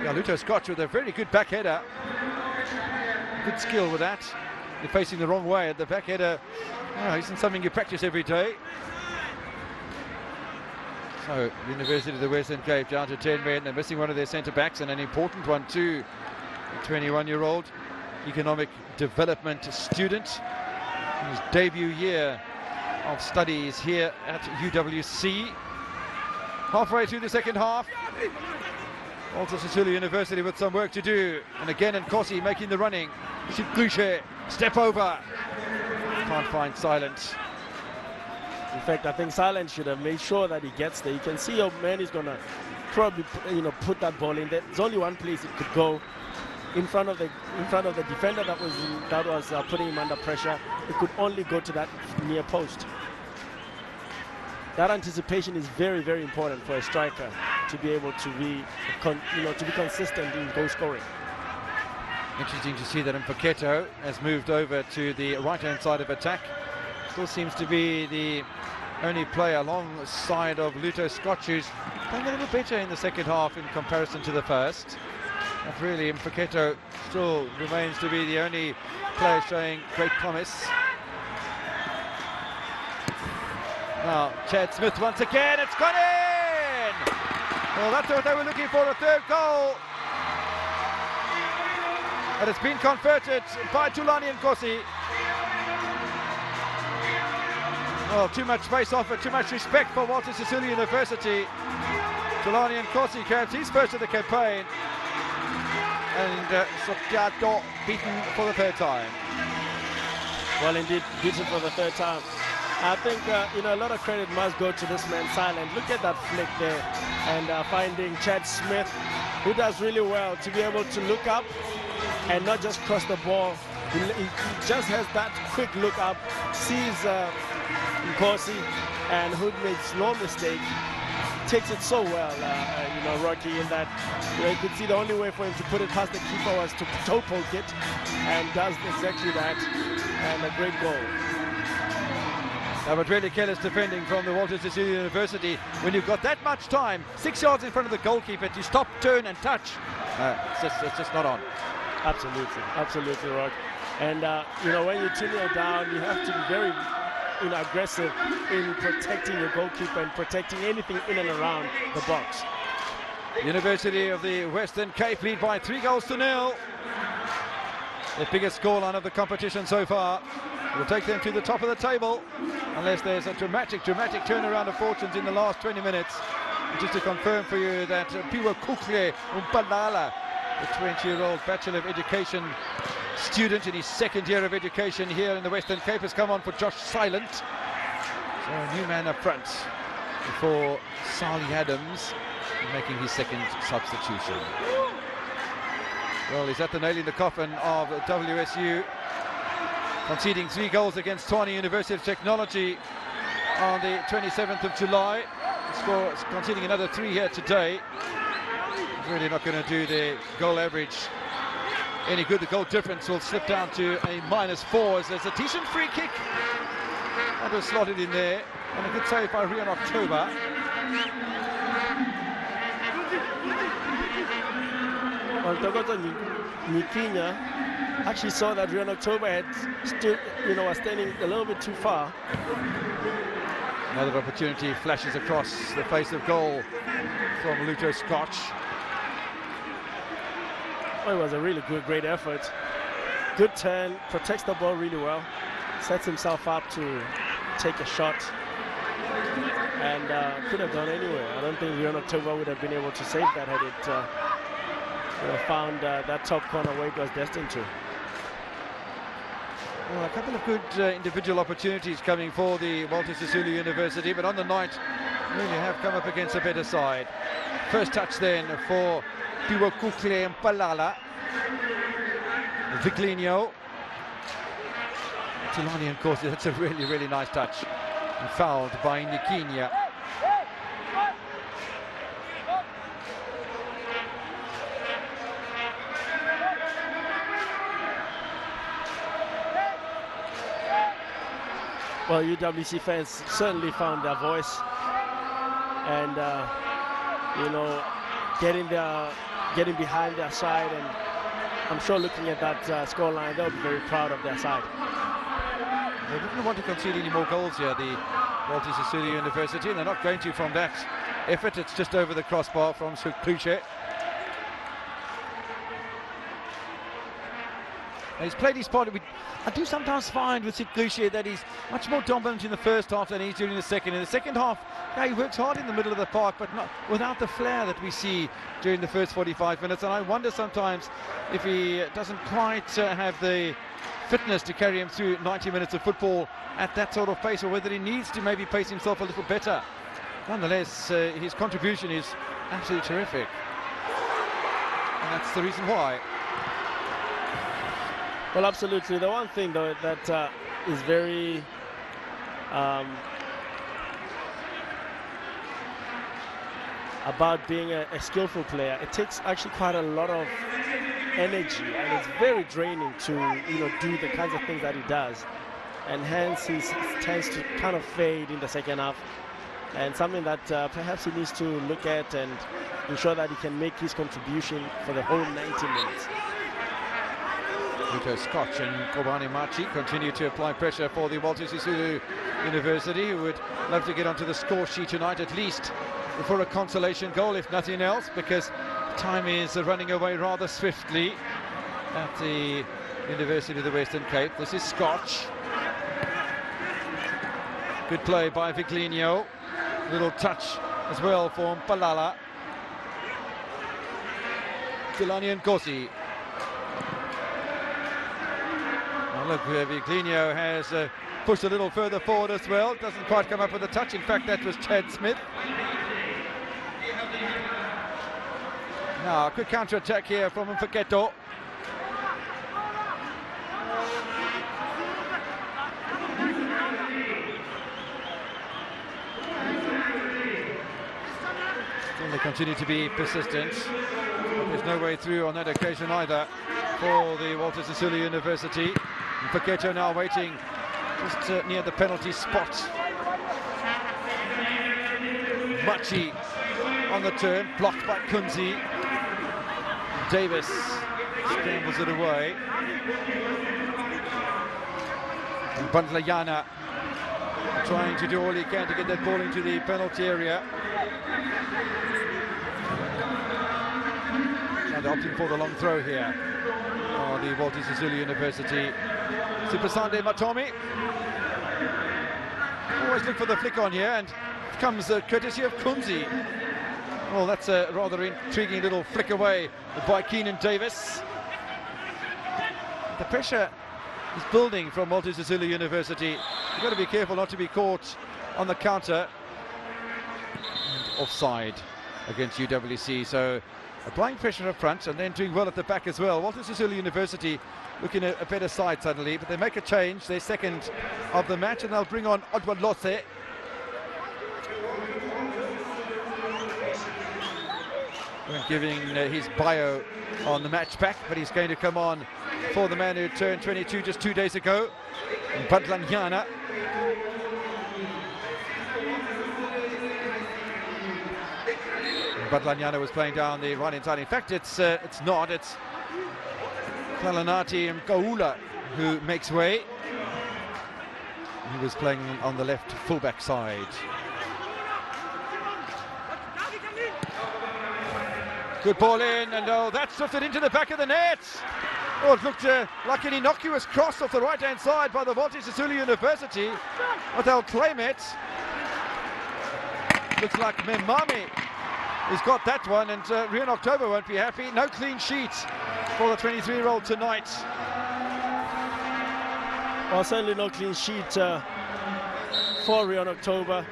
Yeah, Luto Scotch with a very good back header. Good skill with that. You're facing the wrong way at the back header. Oh, isn't something you practice every day. So, University of the Western Cape down to 10 men. They're missing one of their centre backs, and an important one too. A 21-year-old economic development student in his debut year of studies here at UWC. Halfway through the second half, Walter Sisulu University with some work to do, and again Nkosi making the running. Shigushe, step over, can't find Silent. In fact, I think Silent should have made sure that he gets there. You can see how man is gonna probably, put that ball in there. There's only one place it could go, in front of the defender that was putting him under pressure. It could only go to that near post. That anticipation is very, very important for a striker to be able to be, consistent in goal scoring. Interesting to see that Mfaketo has moved over to the right-hand side of attack. Still seems to be the only player alongside of Luto Scotch, who's playing a little better in the second half in comparison to the first. But really, Mfaketo still remains to be the only player showing great promise. Now, Chad Smith once again, it's gone in! Well, that's what they were looking for, a third goal. And it's been converted by Tulani Nkosi. Well, too much space offered, too much respect for Walter Sisulu University. Tulani Nkosi carries his first of the campaign. And Sotiato beaten for the third time. Well, indeed, beaten for the third time. I think, a lot of credit must go to this man, Silent. Look at that flick there. And finding Chad Smith, who does really well to be able to look up and not just cross the ball. He just has that quick look up, sees Nkosi, and who makes no mistake. Takes it so well, Rocky, in that you could see the only way for him to put it past the keeper was to toe poke it, and does exactly that, and a great goal. But really careless defending from the Walter Sisulu University. When you've got that much time, 6 yards in front of the goalkeeper, to stop, turn and touch, it's just not on. Absolutely, Rock. And when you 2-0 down, you have to be very aggressive in protecting your goalkeeper and protecting anything in and around the box. University of the Western Cape lead by 3-0. The biggest scoreline of the competition so far. Will take them to the top of the table unless there's a dramatic turnaround of fortunes in the last 20 minutes. And just to confirm for you that Piwa Kukle Umpalala, the 20-year-old Bachelor of Education student in his second year of education here in the Western Cape, has come on for Josh Silent. So a new man up front before Sali Adams making his second substitution. Well, he's at the nail in the coffin of WSU, conceding 3 goals against Tshwane University of Technology on the 27th of July. Conceding another 3 here today. Really not going to do the goal average any good. The goal difference will slip down to a -4 as there's a decent free kick that was slotted in there. And a good save by Rian October. Well, Togoto Nikinya actually saw that Rian October had stood, was standing a little bit too far. Another opportunity flashes across the face of goal from Luto Scotch. Well, it was a really great effort. Good turn, protects the ball really well, sets himself up to take a shot, and could have gone anywhere. I don't think Rian October would have been able to save that had it found that top corner where it was destined to. Well, a couple of good individual opportunities coming for the Walter Sisulu University, but on the night really have come up against a better side. First touch then for Piwakukle and Palala. Viglino. Tilani, of course, that's a really nice touch. And fouled by Nikinya. Well, UWC fans certainly found their voice, and getting behind their side, and I'm sure looking at that scoreline, they'll be very proud of their side. They didn't want to concede any more goals here, the Walter Sisulu University, and they're not going to from that effort. It's just over the crossbar from Suklushe. He's played his part. I do sometimes find with Suklushe that he's much more dominant in the first half than he's doing in the second. In the second half, yeah, he works hard in the middle of the park, but not without the flair that we see during the first 45 minutes. And I wonder sometimes if he doesn't quite have the fitness to carry him through 90 minutes of football at that sort of pace, or whether he needs to maybe pace himself a little better. Nonetheless, his contribution is absolutely terrific, and that's the reason why. Well, absolutely. The one thing, though, that is very about being a skillful player, it takes actually quite a lot of energy, and it's very draining to do the kinds of things that he does, and hence he tends to kind of fade in the second half, and something that perhaps he needs to look at and ensure that he can make his contribution for the whole 90 minutes. Luto Scotch and Kobani Machi continue to apply pressure for the Walter Sisulu University, who would love to get onto the score sheet tonight, at least for a consolation goal, if nothing else, because time is running away rather swiftly at the University of the Western Cape. This is Scotch. Good play by Viglino. Little touch as well for Palala. Tilani and Kosi. Now look, Viglino has pushed a little further forward as well. Doesn't quite come up with a touch. In fact, that was Chad Smith. Now, a quick counter-attack here from Mfeketo. Still, they continue to be persistent. But there's no way through on that occasion either for the Walter Sisulu University. Mfeketo now waiting just near the penalty spot. Machi on the turn, blocked by Kunzi. Davis scrambles it away. And Bandlayana trying to do all he can to get that ball into the penalty area. Now they're opting for the long throw here. The Walter Sisulu University. Supasande Matomi. Always look for the flick on here, and it comes courtesy of Kunzi. Well, that's a rather intriguing little flick away by Keenan Davis. The pressure is building from Walter Sisulu University. You've got to be careful not to be caught on the counter. And offside against UWC. So applying pressure up front and then doing well at the back as well. Walter Sisulu University looking at a better side suddenly, but they make a change. They're second of the match, and they'll bring on Odwalose. Giving his bio on the match back, but he's going to come on for the man who turned 22 just 2 days ago, Badlanyana. but Lanyana was playing down the right inside. In fact, it's not. It's Kalanati and Kaula who makes way. He was playing on the left fullback side. Good ball in, and oh, that's drifted into the back of the net. Oh, it looked like an innocuous cross off the right-hand side by the Walter Sisulu University, but they'll claim it. Looks like Memami has got that one, and Rian October won't be happy. No clean sheet for the 23-year-old tonight. Well, certainly no clean sheet for Rian October,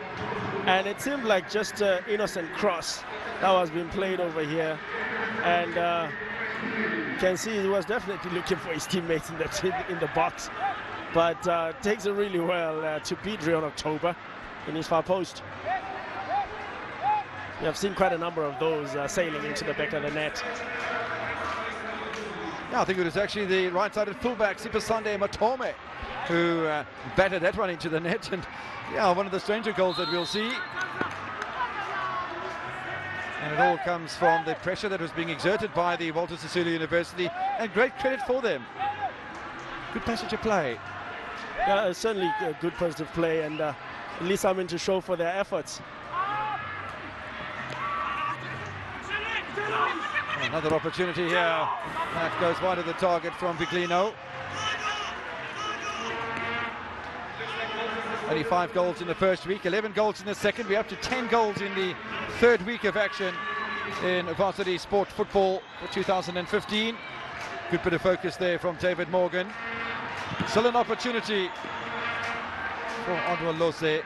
and it seemed like just an innocent cross that was being played over here, and you can see he was definitely looking for his teammates in the box, but takes it really well to beat Rian October in his far post. We have seen quite a number of those sailing into the back of the net. Yeah, I think it was actually the right-sided fullback Sipasande Matome who battered that one into the net, and yeah, one of the stranger goals that we'll see. And it all comes from the pressure that was being exerted by the Walter Sisulu University, and great credit for them. Good passage of play. Yeah, certainly a good positive play, and at least something to show for their efforts. Another opportunity here. That goes wide of the target from Viglino. Only 5 goals in the first week, 11 goals in the second. We're up to 10 goals in the third week of action in varsity sport football for 2015. Good bit of focus there from David Morgan. Still an opportunity for Odwa Lose.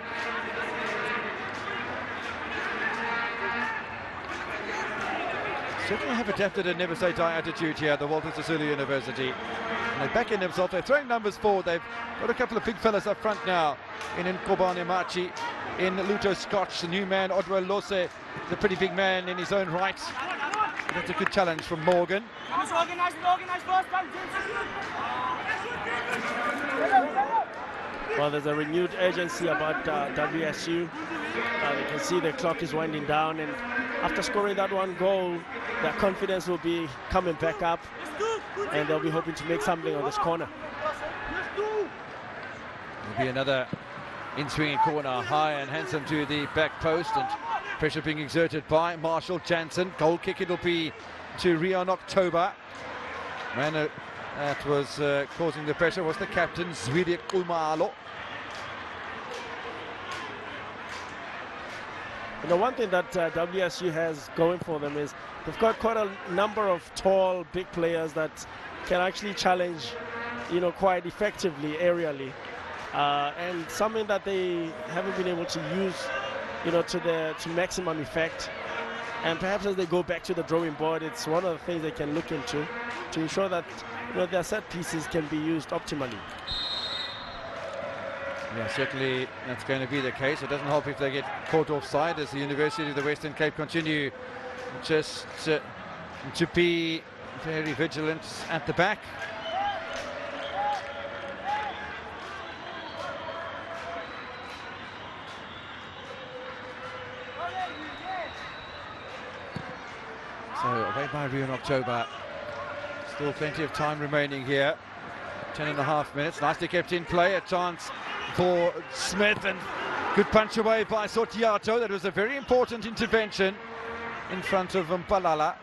Certainly have adapted a never say die attitude here at the Walter Sisulu University. And they back in themselves, they're throwing numbers forward. They've got a couple of big fellas up front now in Nkobane Machi, in Luto Scotch, the new man Odwa Lose, the pretty big man in his own right. That's a good challenge from Morgan. Well, there's a renewed urgency about WSU. You can see the clock is winding down, and after scoring that one goal, their confidence will be coming back up, and they'll be hoping to make something on this corner. There'll be another in-swinging corner, high and handsome to the back post, and pressure being exerted by Marshall Jansen. Goal kick it'll be to Rian October. Man that was causing the pressure was the captain, Zwide Kumalo. And the one thing that WSU has going for them is they've got quite a number of tall, big players that can actually challenge, quite effectively aerially, and something that they haven't been able to use, to maximum effect. And perhaps as they go back to the drawing board, it's one of the things they can look into to ensure that their set pieces can be used optimally. Yeah, certainly that's going to be the case. It doesn't help if they get caught offside, as the University of the Western Cape continue just to be very vigilant at the back. So away by Rian October. Still plenty of time remaining here. 10.5 minutes. Nicely kept in play. A chance for Smith, and good punch away by Sotiato. That was a very important intervention in front of Mpalala.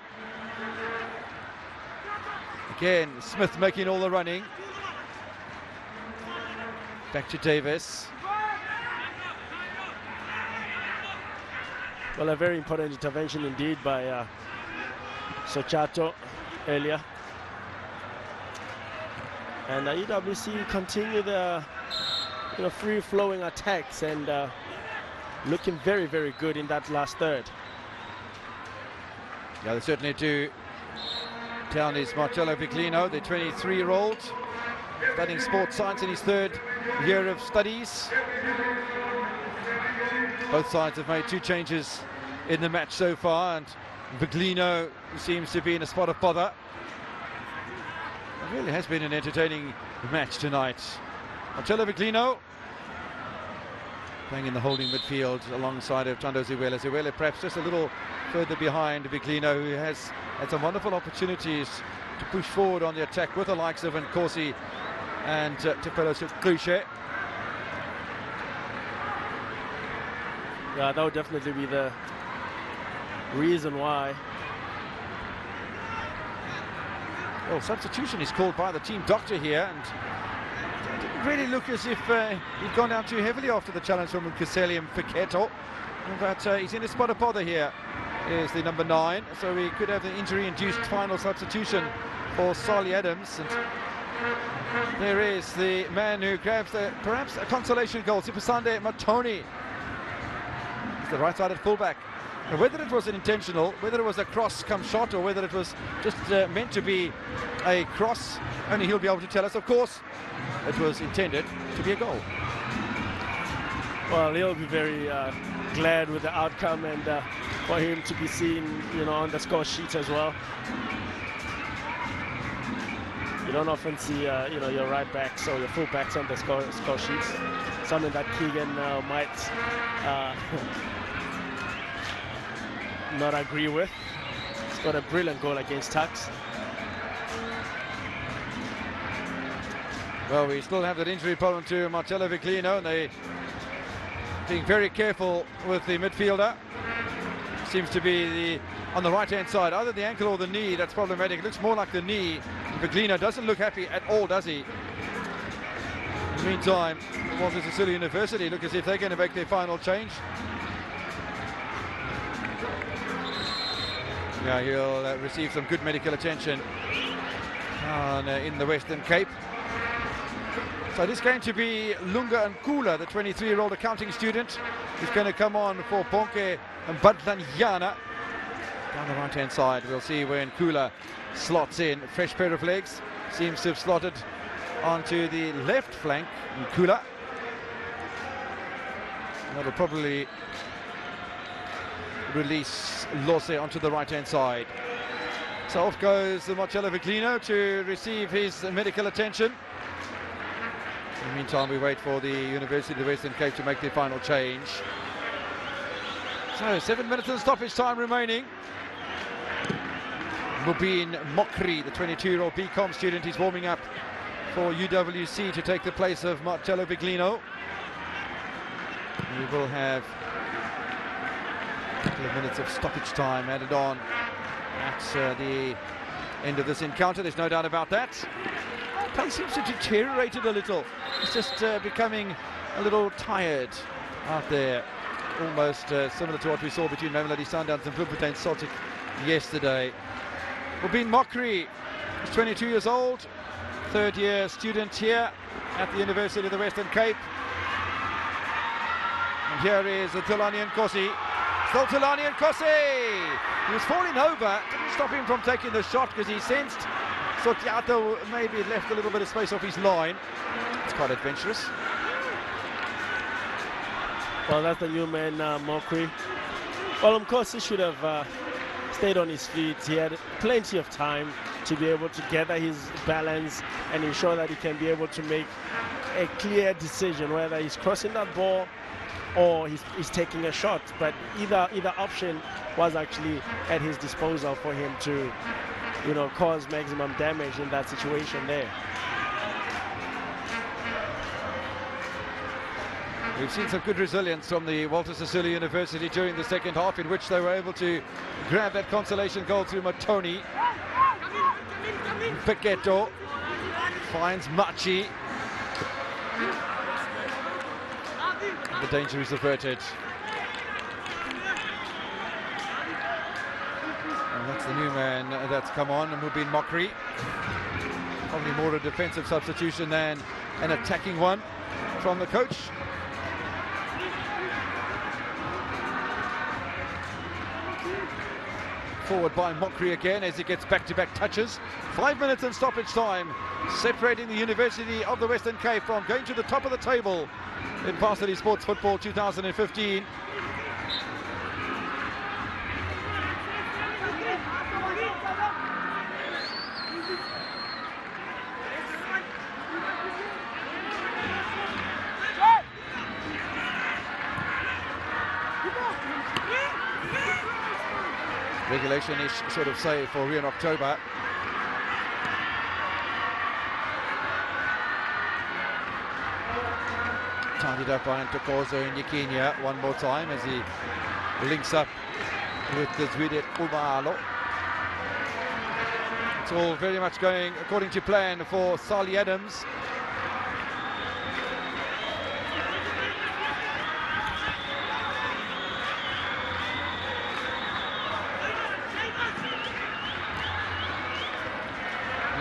Again, Smith making all the running. Back to Davis. Well, a very important intervention indeed by Sotiato earlier. And UWC continue their free-flowing attacks, and looking very, very good in that last third. Yeah, they certainly do. Down is Marcello Viglino, the 23-year-old, studying sports science in his third year of studies. Both sides have made 2 changes in the match so far, and Viglino seems to be in a spot of bother. It really has been an entertaining match tonight. Marcello Viglino playing in the holding midfield alongside of Tando Ziwele. Ziwele perhaps just a little further behind Viglino, who has had some wonderful opportunities to push forward on the attack with the likes of Nkosi and Tepelo Suklushe. Yeah, that would definitely be the reason why. Well, substitution is called by the team doctor here, and it didn't really look as if he'd gone down too heavily after the challenge from Kuselium Fiketo. But he's in a spot of bother here. Is the number 9, so we could have the injury-induced final substitution for Solly Adams. And there is the man who grabs perhaps a consolation goal, Sipasande Matoni. He's the right-sided fullback. And whether it was an intentional, whether it was a cross come shot, or whether it was just meant to be a cross, only he'll be able to tell us. Of course, it was intended to be a goal. Well, he'll be very glad with the outcome, and for him to be seen, on the score sheet as well. You don't often see, your right backs or your full backs on the score sheets. Something that Keegan might not agree with. He's got a brilliant goal against Tuks. Well, we still have that injury problem to Marcello Viglino, and they being very careful with the midfielder. Seems to be on the right-hand side, either the ankle or the knee. That's problematic. It looks more like the knee. Viglino doesn't look happy at all, does he? In the meantime, Walter Sisulu University look as if they're going to make their final change. Yeah, he'll receive some good medical attention in the Western Cape. So it is going to be Lunga Nkula, the 23-year-old accounting student, who's going to come on for Ponke and Badlanyana. Down the right-hand side, we'll see where Nkula slots in. Fresh pair of legs, seems to have slotted onto the left flank, Nkula. That'll probably release Lose onto the right-hand side. So off goes the Marcello Viglino to receive his medical attention. In the meantime, we wait for the University of the Western Cape to make their final change. So 7 minutes of stoppage time remaining. Mubin Mokri, the 22-year-old BCom student, is warming up for UWC to take the place of Marcello Viglino. We will have a couple of minutes of stoppage time added on at the end of this encounter. There's no doubt about that. Pace seems to have deteriorated a little. It's just becoming a little tired out there. Almost similar to what we saw between Mamelodi Sundowns and Bloemfontein Celtic yesterday. Mubin Mokri is 22 years old, third-year student here at the University of the Western Cape. And here is Tulani Nkosi. Still Tulani Nkosi! He was falling over, didn't stop him from taking the shot because he sensed Sotiato maybe left a little bit of space off his line. It's quite adventurous. Well, that's the new man, Mokri. Well, of course, he should have stayed on his feet. He had plenty of time to be able to gather his balance and ensure that he can be able to make a clear decision whether he's crossing that ball or he's taking a shot. But either option was actually at his disposal for him to, cause maximum damage in that situation there. We've seen some good resilience from the Walter Sisulu University during the second half, in which they were able to grab that consolation goal through Matoni. Fiketo finds Machi. The danger is averted. And that's the new man that's come on, Mubin Mokri. Probably more a defensive substitution than an attacking one from the coach. Forward by Mokri again as he gets back-to-back touches. 5 minutes in stoppage time, separating the University of the Western Cape from going to the top of the table in Varsity Sports Football 2015. Regulation-ish sort of say for Rio in October. Tidied up by Ntokozo Nyikinya one more time as he links up with the Zwide Umalo. It's all very much going according to plan for Sali Adams.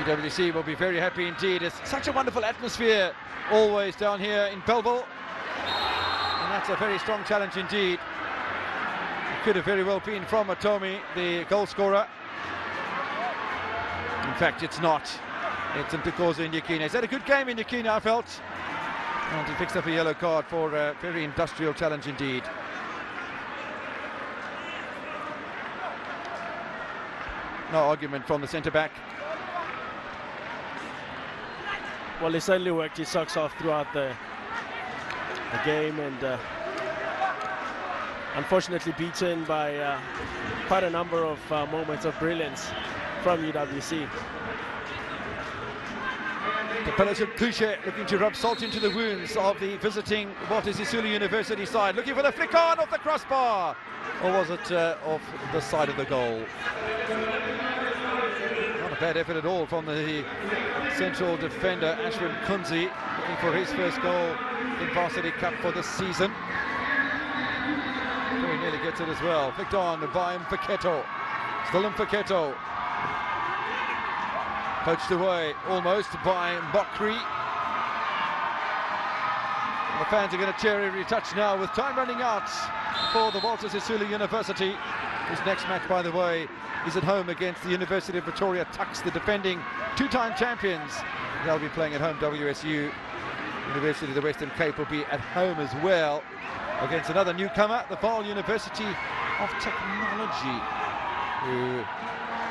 UWC will be very happy indeed. It's such a wonderful atmosphere always down here in Belleville, and that's a very strong challenge indeed. It could have very well been from Atomi, the goal scorer. In fact, it's not. It's Ntokozo Nyikinya. He's had a good game in Nyikinya, I felt, and he picks up a yellow card for a very industrial challenge indeed. No argument from the centre-back. Well, he certainly worked his socks off throughout the game, and unfortunately beaten by quite a number of moments of brilliance from UWC. The Pillars of Kushe looking to rub salt into the wounds of the visiting Walter Sisulu University side, looking for the flick on off the crossbar, or was it off the side of the goal? Not a bad effort at all from the central defender Ashwin Kunzi, looking for his first goal in Varsity Cup for this season. Very nearly gets it as well. Flicked on by Mfeketo. Still Mfeketo. Poached away almost by Mbokri. The fans are going to cheer every touch now with time running out for the Walter Sisulu University. His next match, by the way, is at home against the University of Pretoria Tuks, the defending two-time champions. They'll be playing at home. WSU, University of the Western Cape, will be at home as well against another newcomer, the Vaal University of Technology, who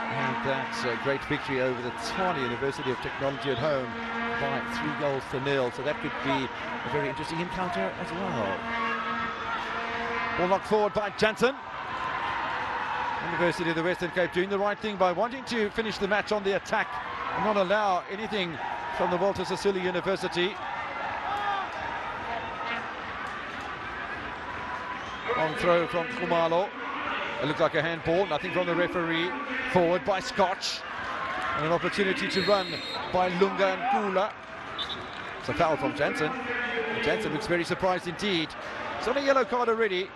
had that great victory over the Tshwane University of Technology at home by 3-0. So that could be a very interesting encounter as well. Ball knocked forward by Jansen. University of the Western Cape doing the right thing by wanting to finish the match on the attack and not allow anything from the Walter Sisulu University. On throw from Khumalo. It looked like a handball, nothing from the referee. Forward by Scotch. And an opportunity to run by Lunga and Kula. It's a foul from Jansen. Jansen looks very surprised indeed. It's on a yellow card already.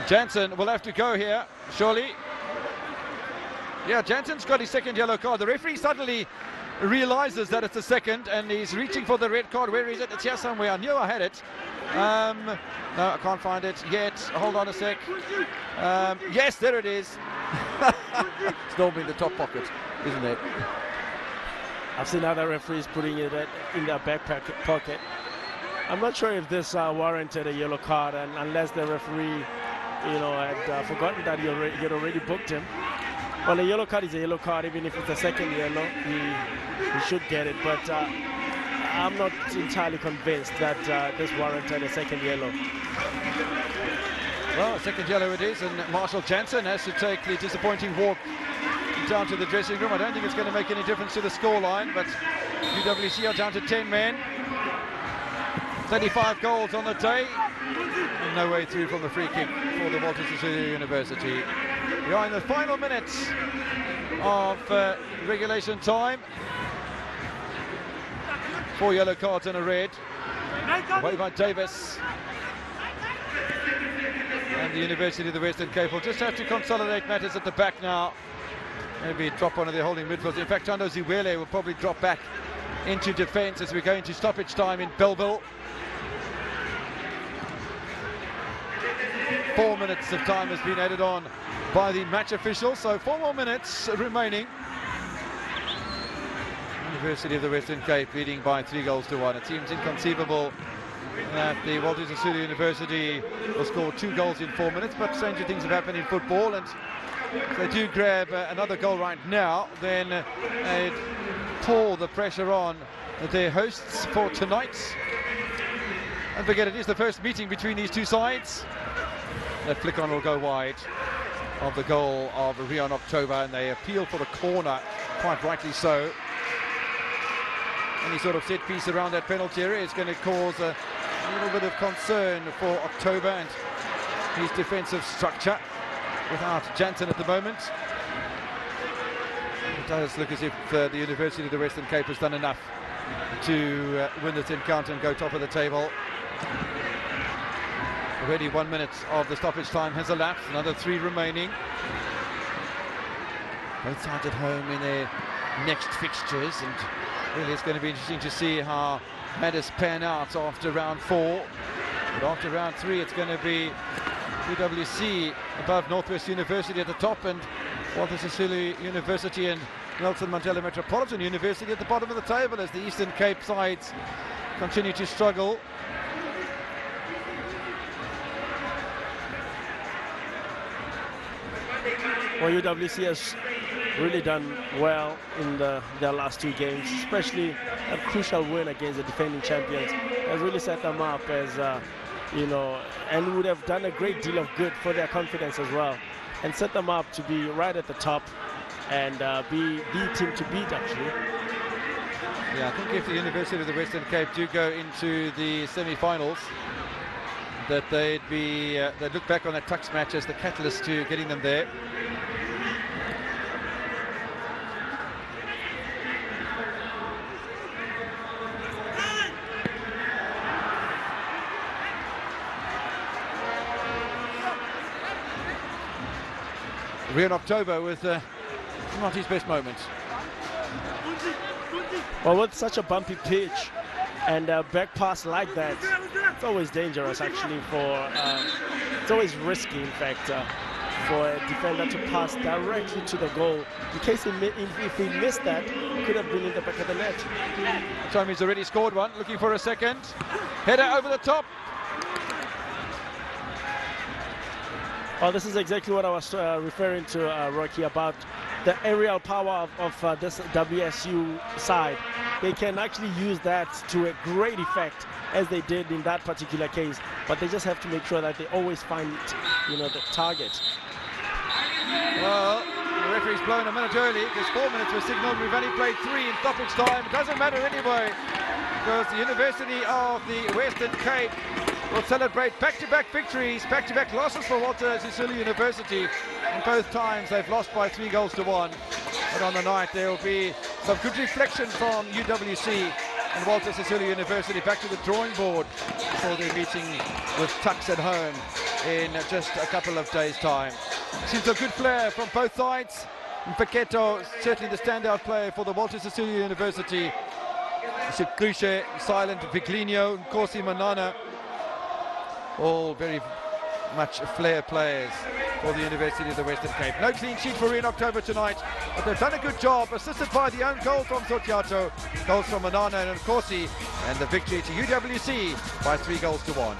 Jansen will have to go here, surely. Yeah, Jansen's got his second yellow card. The referee suddenly realizes that it's a second and he's reaching for the red card. Where is it? It's here somewhere. I knew I had it. No, I can't find it yet. Hold on a sec. Yes, there it is. It's normally in the top pocket, isn't it? I've seen other referees putting it in their back pocket. I'm not sure if this warranted a yellow card, and unless the referee, had forgotten that he had already booked him. Well, a yellow card is a yellow card, even if it's a second yellow, he should get it. But I'm not entirely convinced that this warranted a second yellow. Well, a second yellow it is, and Marshall Jansen has to take the disappointing walk down to the dressing room. I don't think it's going to make any difference to the scoreline, but UWC are down to 10 men. 35 goals on the day. And no way through from the free kick for the Walter Sisulu University. We are in the final minutes of regulation time. 4 yellow cards and a red. Away by Davis. And the University of the Western Cape will just have to consolidate matters at the back now. Maybe drop one of their holding midfielders. In fact, Tando Ziwele will probably drop back into defence as we go into stoppage time in Belleville. 4 minutes of time has been added on by the match official, so 4 more minutes remaining. University of the Western Cape leading by 3-1. It seems inconceivable that the Walter Sisulu University will score 2 goals in 4 minutes, but stranger things have happened in football, and if they do grab another goal right now, then they'd pour the pressure on their hosts for tonight. And forget, it is the first meeting between these two sides. That flick on will go wide of the goal of Rion October, and they appeal for the corner, quite rightly so. Any sort of set piece around that penalty area is going to cause a little bit of concern for October and his defensive structure without Jansen at the moment. It does look as if the University of the Western Cape has done enough to win this encounter and go top of the table. Already 1 minute of the stoppage time has elapsed, another 3 remaining. Both sides at home in their next fixtures, and really it's going to be interesting to see how matters pan out after round 4. But after round 3 it's going to be UWC above Northwest University at the top, and Walter Sisulu University and Nelson Mandela Metropolitan University at the bottom of the table as the Eastern Cape sides continue to struggle. Well, UWC has really done well in their last 2 games, especially a crucial win against the defending champions. Has really set them up as, you know, and would have done a great deal of good for their confidence as well, and set them up to be right at the top and be the team to beat, actually. Yeah, I think if the University of the Western Cape do go into the semi-finals, that they'd look back on that Tuks match as the catalyst to getting them there. Rion October with not his best moment. Well, with such a bumpy pitch and a back pass like that, it's always dangerous actually it's always risky in fact for a defender to pass directly to the goal. In case if he missed that, it could have been in the back of the net. Tommy's already scored one, looking for a second. Header over the top. Well, this is exactly what I was referring to, Rocky, about the aerial power of this WSU side. They can actually use that to a great effect, as they did in that particular case. But they just have to make sure that they always find, you know, the target. Well, the referee's blown a minute early because 4 minutes were signalled. We've only played 3 in stoppage time. It doesn't matter anyway, because the University of the Western Cape will celebrate back-to-back victories, back-to-back losses for Walter Sisulu University. And both times they've lost by 3-1. But on the night there will be some good reflection from UWC and Walter Sisulu University back to the drawing board before their meeting with Tuks at home in just a couple of days' time. Seems a good flair from both sides. Mpeketo, certainly the standout player for the Walter Sisulu University. Siklushe, Silent, Viglino, and Nkosi Manana. All very much flair players for the University of the Western Cape. No clean sheet for Rion October tonight, but they've done a good job, assisted by the own goal from Sotiato, goals from Manana and Nkosi, and the victory to UWC by 3-1.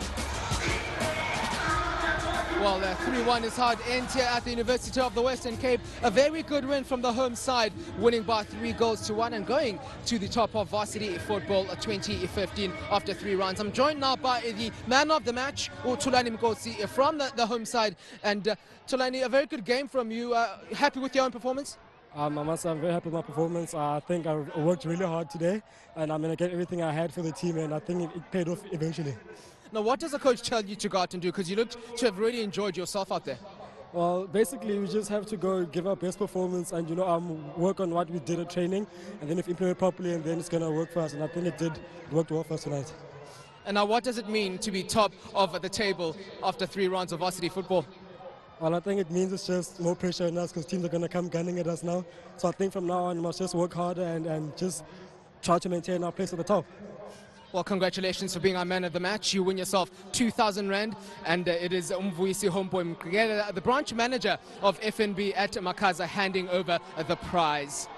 Well, 3-1 is hard end here at the University of the Western Cape. A very good win from the home side, winning by 3-1 and going to the top of varsity football 2015 after 3 rounds. I'm joined now by the man of the match, Thulani Mkosi, from the home side. And Thulani, a very good game from you. Happy with your own performance? I must say I'm very happy with my performance. I think I worked really hard today, and I'm going to get everything I had for the team, and I think it paid off eventually. Now, what does the coach tell you to go out and do? Because you looked to have really enjoyed yourself out there. Well, basically, we just have to go give our best performance and, work on what we did at training, and then if implement properly, and then it's going to work for us. And I think it worked well for us tonight. And now, what does it mean to be top of the table after 3 rounds of varsity football? Well, I think it means it's just more pressure on us because teams are going to come gunning at us now. So I think from now on, we must just work harder and just try to maintain our place at the top. Well, congratulations for being our man of the match. You win yourself 2,000 Rand, and it is Umvuyisi Homeboy Mkugela, the branch manager of FNB at Makaza, handing over the prize.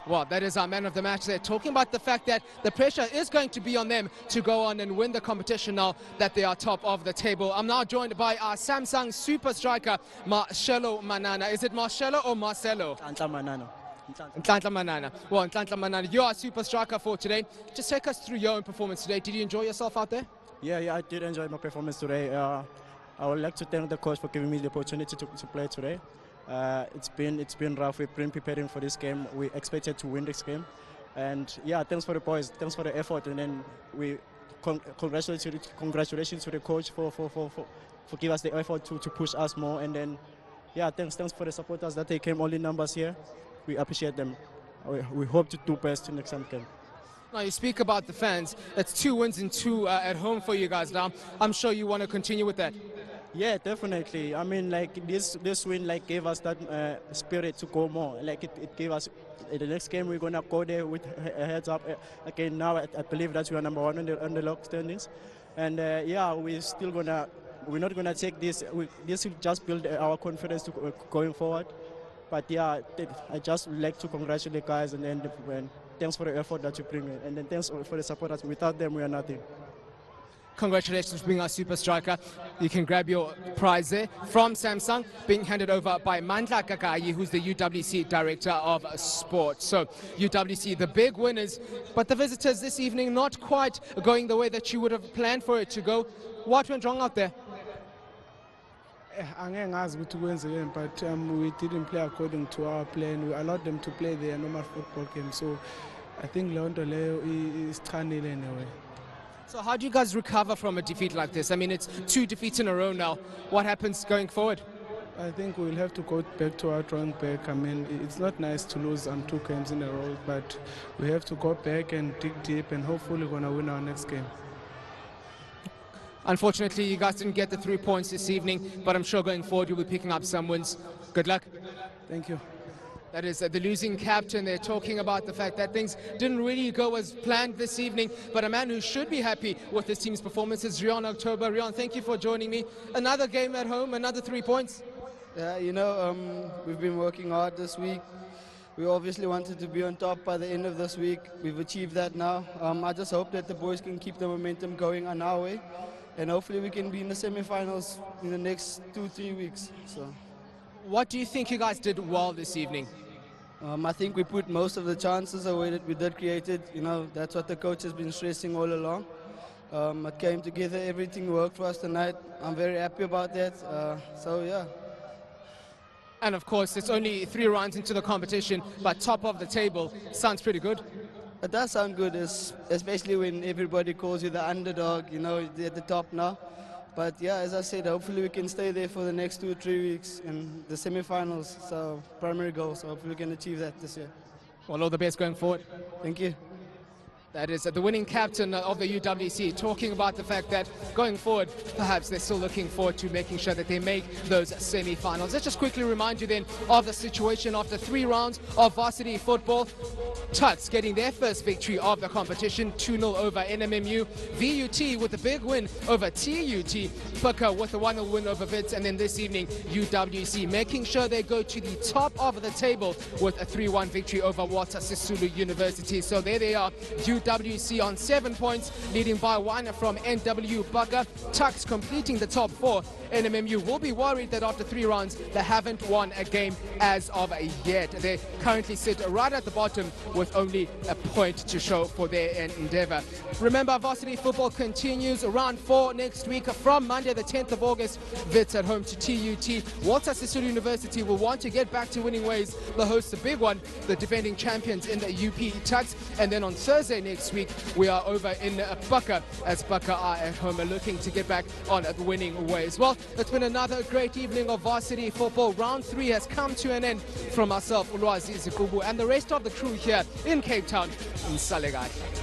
Well, that is our man of the match. They're talking about the fact that the pressure is going to be on them to go on and win the competition now that they are top of the table. I'm now joined by our Samsung super striker, Marcelo Manana. Is it Marcelo or Marcelo? Ntlantla Manana. Well, Ntlantla Manana, you are a super striker for today. Just take us through your own performance today. Did you enjoy yourself out there? Yeah, I did enjoy my performance today. I would like to thank the coach for giving me the opportunity to play today. It's been rough. We've been preparing for this game. We expected to win this game, and yeah, thanks for the boys, thanks for the effort, and then we congratulations to the coach for giving us the effort to push us more, and then yeah, thanks for the supporters that they came all in numbers here. We appreciate them. We hope to do best in next game. Now, you speak about the fans. It's 2 wins and 2 at home for you guys now. I'm sure you want to continue with that. Yeah, definitely. I mean, like this win like gave us that spirit to go more. Like it gave us the next game we're gonna go there with heads up again. Now I believe that we are number 1 on the log standings, and yeah, we're not gonna take this. This will just build our confidence to going forward. But yeah, I just would like to congratulate guys, and then thanks for the effort that you bring in, and then thanks for the supporters. Without them, we are nothing. Congratulations for being our super striker. You can grab your prize there from Samsung, being handed over by Mandla Kakayi, who's the UWC Director of Sport. So UWC, the big winners, but the visitors this evening not quite going the way that you would have planned for it to go. What went wrong out there? But we didn't play according to our plan. We allowed them to play their normal football game. So I think Leonto Leo is turning anyway. So how do you guys recover from a defeat like this? I mean, it's 2 defeats in a row now. What happens going forward? I think we'll have to go back to our drawing back. I mean, it's not nice to lose 2 games in a row, but we have to go back and dig deep, and hopefully we're going to win our next game. Unfortunately, you guys didn't get the 3 points this evening, but I'm sure going forward you'll be picking up some wins. Good luck. Thank you. That is the losing captain. They're talking about the fact that things didn't really go as planned this evening, but a man who should be happy with his team's performance is Rion October. Rion, thank you for joining me. Another game at home, another 3 points. Yeah, you know, we've been working hard this week. We obviously wanted to be on top by the end of this week. We've achieved that now. I just hope that the boys can keep the momentum going on our way, and hopefully we can be in the semi-finals in the next 2-3 weeks. So, what do you think you guys did well this evening? I think we put most of the chances away that we did created. You know, that's what the coach has been stressing all along. It came together, everything worked for us tonight. I'm very happy about that. So yeah. And of course, it's only 3 rounds into the competition, but top of the table sounds pretty good. It does sound good, especially when everybody calls you the underdog. You know, they're at the top now. But yeah, as I said, hopefully we can stay there for the next 2 or 3 weeks in the semi-finals. So primary goal. So hopefully we can achieve that this year. Well, all the best going forward. Thank you. That is the winning captain of the UWC, talking about the fact that going forward, perhaps they're still looking forward to making sure that they make those semi-finals. Let's just quickly remind you then of the situation after 3 rounds of varsity football. Tuks getting their first victory of the competition, 2-0 over NMMU. VUT with a big win over TUT. Puka with a 1-0 win over Wits. And then this evening, UWC making sure they go to the top of the table with a 3-1 victory over Walter Sisulu University. So there they are. UWC on 7 points, leading by 1 from NW Puka. Tuks completing the top 4. NMMU will be worried that after 3 rounds, they haven't won a game as of yet. They currently sit right at the bottom with only a point to show for their endeavor. Remember, varsity football continues round 4 next week from Monday the 10th of August. Wits at home to TUT. Walter Sisulu University will want to get back to winning ways. They'll host the big one, the defending champions in the UP Tuks. And then on Thursday next week, we are over in Puka, as Puka are at home looking to get back on the winning ways. Well, it's been another great evening of varsity football. Round 3 has come to an end. From myself, Ulwazi Zikubu, and the rest of the crew here in Cape Town, in Salegati.